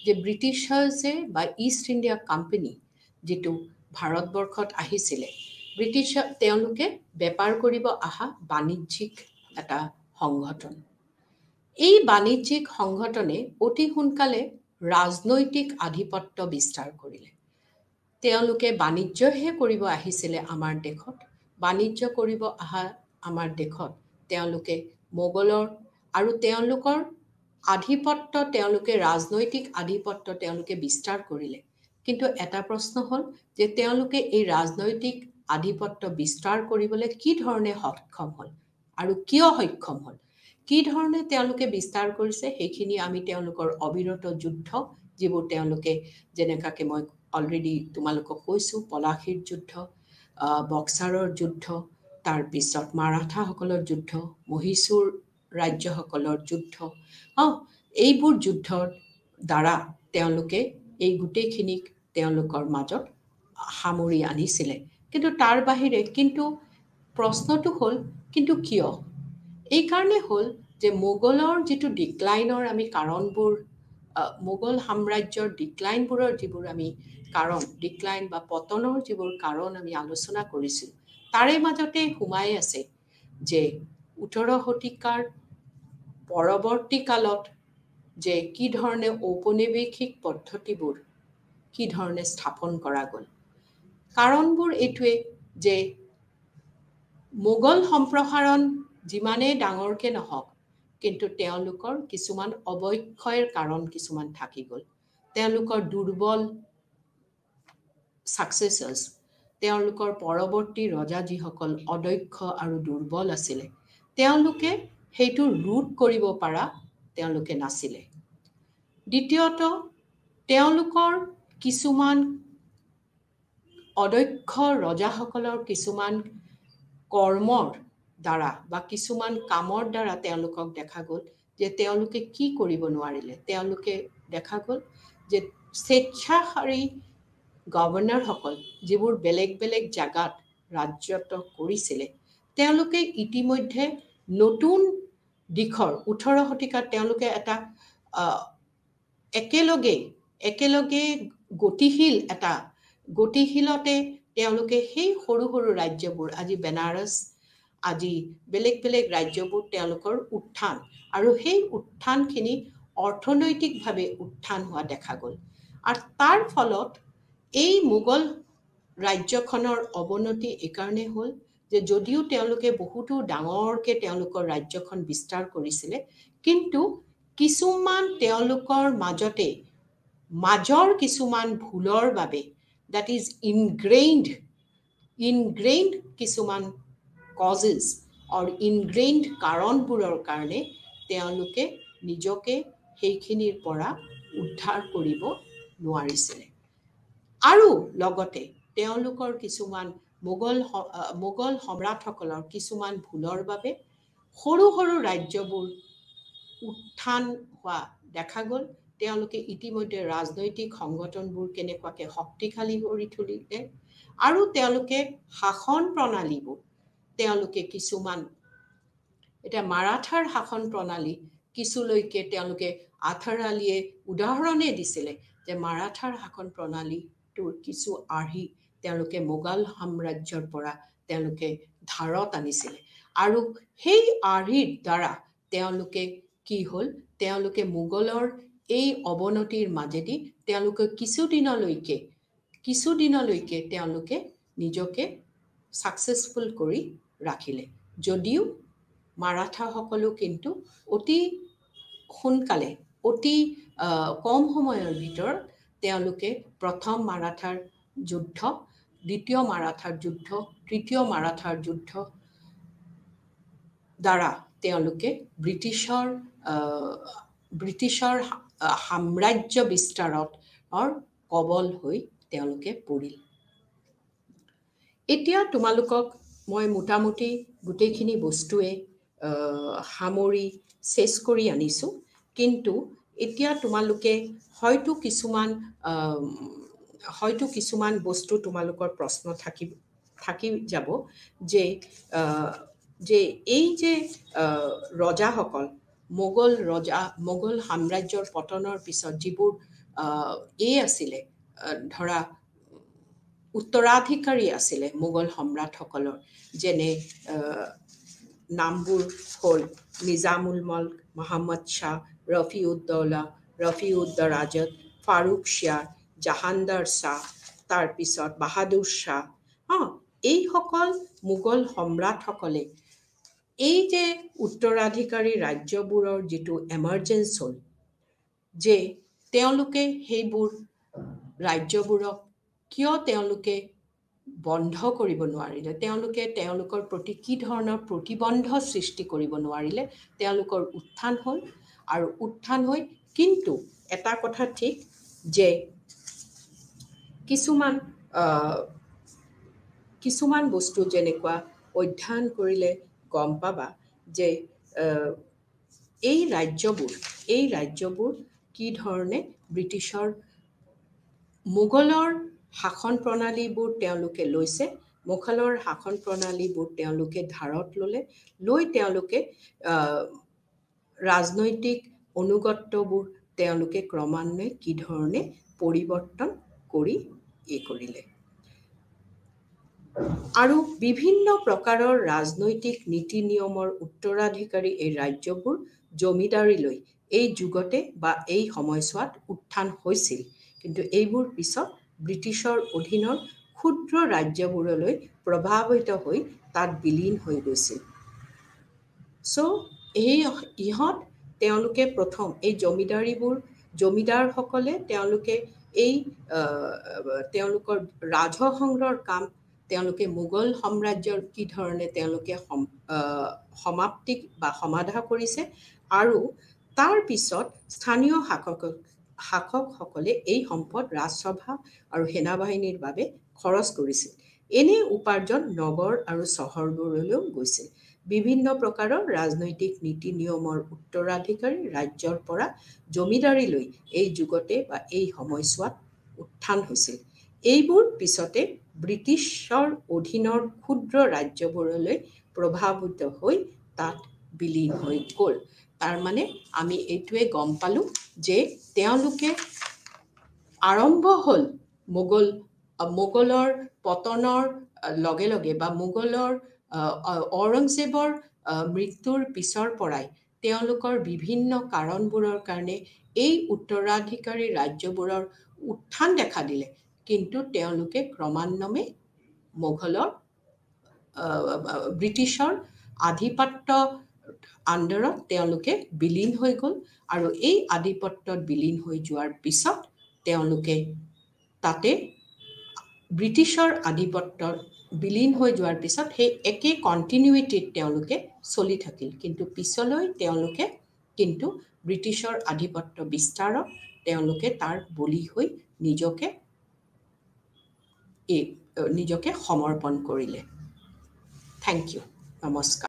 যে ব্ৰিটিছে বা ইষ্ট ইণ্ডিয়া কোম্পানী যিটো ভাৰতবৰ্ষত আহিছিলে ব্ৰিটিছ তেওঁলোকে বেপাৰ কৰিব অহা বাণিজ্যিক এটা সংগঠন এই বাণিজ্যিক সংগঠনে অতি সোনকালে ৰাজনৈতিক আধিপত্য বিস্তাৰ কৰিলে তেওঁলোকে বাণিজ্যহে কৰিব আহিছিলে আমাৰ দেশত বাণিজ্য কৰিব অহা আমাৰ দেশত তেওঁলোকে মোগলৰ আৰু তেওঁলোকৰ আধিপত্য তেওঁলোকে ৰাজনৈতিক আধিপত্য তেওঁলোকে বিস্তাৰ কৰিলে কিন্তু এটা প্ৰশ্ন হ'ল যে তেওঁলোকে এই ৰাজনৈতিক আধিপত্য বিস্তাৰ কৰিবলৈ কি ধৰণে সক্ষম হ'ল আৰু কিয় সক্ষম হ'ল কি ধৰণে তেওঁলোকে বিস্তাৰ কৰিছে সেইখিনি আমি তেওঁলোকৰ অবিৰত যুদ্ধ যিবোৰ তেওঁলোকে যেনেকাকে মই অলৰেডি তোমালোকক কৈছোঁ পলাশীৰ যুদ্ধ বক্সাৰৰ যুদ্ধ তাৰপিছত মাৰাঠাসকলৰ যুদ্ধ মহীশূৰ ৰাজ্যসকলৰ যুদ্ধ এইবোৰ যুদ্ধৰ দ্বাৰা তেওঁলোকে এই গোটেইখিনিক তেওঁলোকৰ মাজত সামৰি আনিছিলে কিন্তু তাৰ বাহিৰে কিন্তু প্ৰশ্নটো হ'ল কিন্তু কিয় এইকাৰণে হ'ল যে মোগলৰ যিটো ডিক্লাইনৰ আমি কাৰণবোৰ মোগল সাম্ৰাজ্যৰ ডিক্লাইনবোৰৰ যিবোৰ আমি কাৰণ ডিক্লাইন বা পতনৰ যিবোৰ কাৰণ আমি আলোচনা কৰিছিলোঁ তাৰে মাজতে সোমাই আছে যে 18 শতিকাৰ পৰৱৰ্তী কালত যে কি ধৰণে ঔপনিৱেশিক পদ্ধতিবোৰ কি ধৰণে স্থাপন কৰা গ'ল কাৰণবোৰ এইটোৱে যে মোগল সম্প্ৰসাৰণ যিমানেই ডাঙৰকে নহওক কিন্তু তেওঁলোকৰ কিছুমান অৱক্ষয়ৰ কাৰণ কিছুমান থাকি গ'ল তেওঁলোকৰ দুৰ্বল ছাকচেছাৰ্ছ তেওঁলোকৰ পৰৱৰ্তী ৰজা যিসকল অদক্ষ আৰু দুৰ্বল আছিলে তেওঁলোকে সেইটো ৰোধ কৰিব পৰা তেওঁলোকে নাছিলে দ্বিতীয়ত তেওঁলোকৰ কিছুমান অদক্ষ ৰজাসকলৰ কিছুমান কৰ্মৰ দ্বাৰা বা কিছুমান কামৰ দ্বাৰা তেওঁলোকক দেখা গ'ল যে তেওঁলোকে কি কৰিব নোৱাৰিলে তেওঁলোকে দেখা গ'ল যে স্বেচ্ছাচাৰী গভৰ্ণৰসকল যিবোৰ বেলেগ বেলেগ জাগাত ৰাজত্ব কৰিছিলে তেওঁলোকে ইতিমধ্যে নতুন দিশৰ 18 শতিকাত তেওঁলোকে এটা একেলগে গতিশীলতে তেওঁলোকে সেই সৰু সৰু ৰাজ্যবোৰ আজি বেনাৰস আজি বেলেগ বেলেগ ৰাজ্যবোৰ তেওঁলোকৰ উত্থান আৰু সেই উত্থানখিনি অৰ্থনৈতিকভাৱে উত্থান হোৱা দেখা গ'ল আৰু তাৰ ফলত এই মোগল ৰাজ্যখনৰ অৱনতি এইকাৰণে হ'ল যে যদিও তেওঁলোকে বহুতো ডাঙৰকৈ তেওঁলোকৰ ৰাজ্যখন বিস্তাৰ কৰিছিলে কিন্তু কিছুমান তেওঁলোকৰ মাজৰ কিছুমান ভুলৰ বাবে that is ingrained কিছুমান causes or ingrained কাৰণবোৰৰ কাৰণে তেওঁলোকে নিজকে সেইখিনিৰ পৰা উদ্ধাৰ কৰিব নোৱাৰিছিলে আৰু লগতে তেওঁলোকৰ কিছুমান মোগল সম্ৰাটসকলৰ কিছুমান ভুলৰ বাবে সৰু সৰু ৰাজ্যবোৰ উত্থান হোৱা দেখা গ'ল তেওঁলোকে ইতিমধ্যে ৰাজনৈতিক সংগঠনবোৰ কেনেকুৱাকৈ শক্তিশালী কৰি তুলিলে আৰু তেওঁলোকে শাসন প্ৰণালীবোৰ তেওঁলোকে কিছুমান এতিয়া মাৰাঠাৰ শাসন প্ৰণালী কিছুলৈকে তেওঁলোকে আথাৰ আলীয়ে উদাহৰণে দিছিলে যে মাৰাঠাৰ শাসন প্ৰণালীটোৰ কিছু আৰ্হি তেওঁলোকে মোগল সাম্ৰাজ্যৰ পৰা তেওঁলোকে ধাৰত আনিছিলে আৰু সেই আৰ্হিৰ দ্বাৰা তেওঁলোকে কি হ'ল তেওঁলোকে মোগলৰ এই অৱনতিৰ মাজেদি তেওঁলোকে কিছুদিনলৈকে তেওঁলোকে নিজকে ছাকচেছফুল কৰি ৰাখিলে যদিও মাৰাঠাসকলো কিন্তু অতি সোনকালে অতি কম সময়ৰ ভিতৰত তেওঁলোকে প্ৰথম মাৰাঠাৰ যুদ্ধ দ্বিতীয় মাৰাঠাৰ যুদ্ধ তৃতীয় মাৰাঠাৰ যুদ্ধ দ্বাৰা তেওঁলোকে ব্ৰিটিছৰ সাম্ৰাজ্য বিস্তাৰৰ কবল হৈ তেওঁলোকে পৰিল এতিয়া তোমালোকক মই মোটামুটি গোটেইখিনি বস্তুৱে সামৰি শেষ কৰি আনিছোঁ কিন্তু এতিয়া তোমালোকে হয়তো কিছুমান বস্তু তোমালোকৰ প্ৰশ্ন থাকি যাব যে এই যে ৰজাসকল মোগল সাম্ৰাজ্যৰ পতনৰ পিছত যিবোৰ আছিলে ধৰা উত্তৰাধিকাৰী আছিলে মোগল সম্ৰাটসকলৰ যেনে নামবোৰ হ'ল নিজামুল মল্ক মহম্মদ শ্বাহ ৰফিউদ্দৌলা ফাৰুক শ্বাহ জাহানদাৰ শ্বাহ তাৰপিছত বাহাদুৰ শ্বাহ এইসকল মোগল সম্ৰাটসকলে এই যে উত্তৰাধিকাৰী ৰাজ্যবোৰৰ যিটো এমাৰ্জেঞ্চ হ'ল যে তেওঁলোকে সেইবোৰ ৰাজ্যবোৰক কিয় তেওঁলোকে বন্ধ কৰিব নোৱাৰিলে তেওঁলোকৰ প্ৰতি কি ধৰণৰ প্ৰতিবন্ধ সৃষ্টি কৰিব নোৱাৰিলে তেওঁলোকৰ উত্থান হ'ল আৰু উত্থান হৈ কিন্তু এটা কথা ঠিক যে কিছুমান বস্তু যেনেকুৱা অধ্যয়ন কৰিলে গম পাবা যে এই ৰাজ্যবোৰ কি ধৰণে ব্ৰিটিছৰ মোগলৰ শাসন প্ৰণালীবোৰ তেওঁলোকে লৈছে মোগলৰ শাসন প্ৰণালীবোৰ তেওঁলোকে ধাৰত লৈ তেওঁলোকে ৰাজনৈতিক অনুগত্যবোৰ তেওঁলোকে ক্ৰমান্বয়ে কি ধৰণে পৰিৱৰ্তন কৰিলে আৰু বিভিন্ন প্ৰকাৰৰ ৰাজনৈতিক নীতি নিয়মৰ উত্তৰাধিকাৰী এই ৰাজ্যবোৰ জমিদাৰীলৈ এই যুগতে বা এই সময়ছোৱাত উত্থান হৈছিল কিন্তু এইবোৰ পিছত ব্ৰিটিছৰ অধীনৰ ক্ষুদ্ৰ ৰাজ্যবোৰলৈ প্ৰভাৱিত হৈ তাত বিলীন হৈ গৈছিল তেওঁলোকে প্ৰথম এই জমিদাৰসকলে তেওঁলোকে এই তেওঁলোকৰ ৰাজসংগ্ৰহৰ কাম তেওঁলোকে মোগল সাম্ৰাজ্যৰ কি ধৰণে তেওঁলোকে সমাপ্তি বা সমাধা কৰিছে আৰু তাৰ পিছত স্থানীয় শাসকসকলে এই সম্পদ ৰাজসভা আৰু সেনাবাহিনীৰ বাবে খৰচ কৰিছিল এনে উপাৰ্জন নগৰ আৰু চহৰবোৰলৈও গৈছিল বিভিন্ন প্ৰকাৰৰ ৰাজনৈতিক নীতি নিয়মৰ উত্তৰাধিকাৰী ৰাজ্যৰ পৰা জমিদাৰীলৈ এই যুগতে বা এই সময়ছোৱাত উত্থান হৈছিল এইবোৰ পিছতে ব্ৰিটিছৰ অধীনৰ ক্ষুদ্ৰ ৰাজ্যবোৰলৈ প্ৰভাৱিত হৈ তাত বিলীন হৈ গ'ল তাৰ মানে আমি এইটোৱে গম পালো যে তেওঁলোকে আৰম্ভ হ'ল মোগলৰ পতনৰ লগে লগে বা মোগলৰ ঔৰংজেবৰ মৃত্যুৰ পিছৰ পৰাই তেওঁলোকৰ বিভিন্ন কাৰণবোৰৰ কাৰণে এই উত্তৰাধিকাৰী ৰাজ্যবোৰৰ উত্থান দেখা দিলে কিন্তু তেওঁলোকে ক্ৰমান্বয়ে ব্ৰিটিছৰ আধিপত্য আণ্ডাৰত তেওঁলোকে বিলীন হৈ গ'ল আৰু এই আধিপত্যত বিলীন হৈ যোৱাৰ পিছত তেওঁলোকে তাতে ব্ৰিটিছৰ আধিপত্যৰ বিলীন হৈ যোৱাৰ পিছত সেই একে কণ্টিনিউইটিত তেওঁলোকে চলি থাকিল কিন্তু পিছলৈ তেওঁলোকে কিন্তু ব্ৰিটিছৰ আধিপত্য বিস্তাৰত তেওঁলোকে তাৰ বলি হৈ নিজকে সমৰ্পণ কৰিলে থেংক ইউ নমস্কাৰ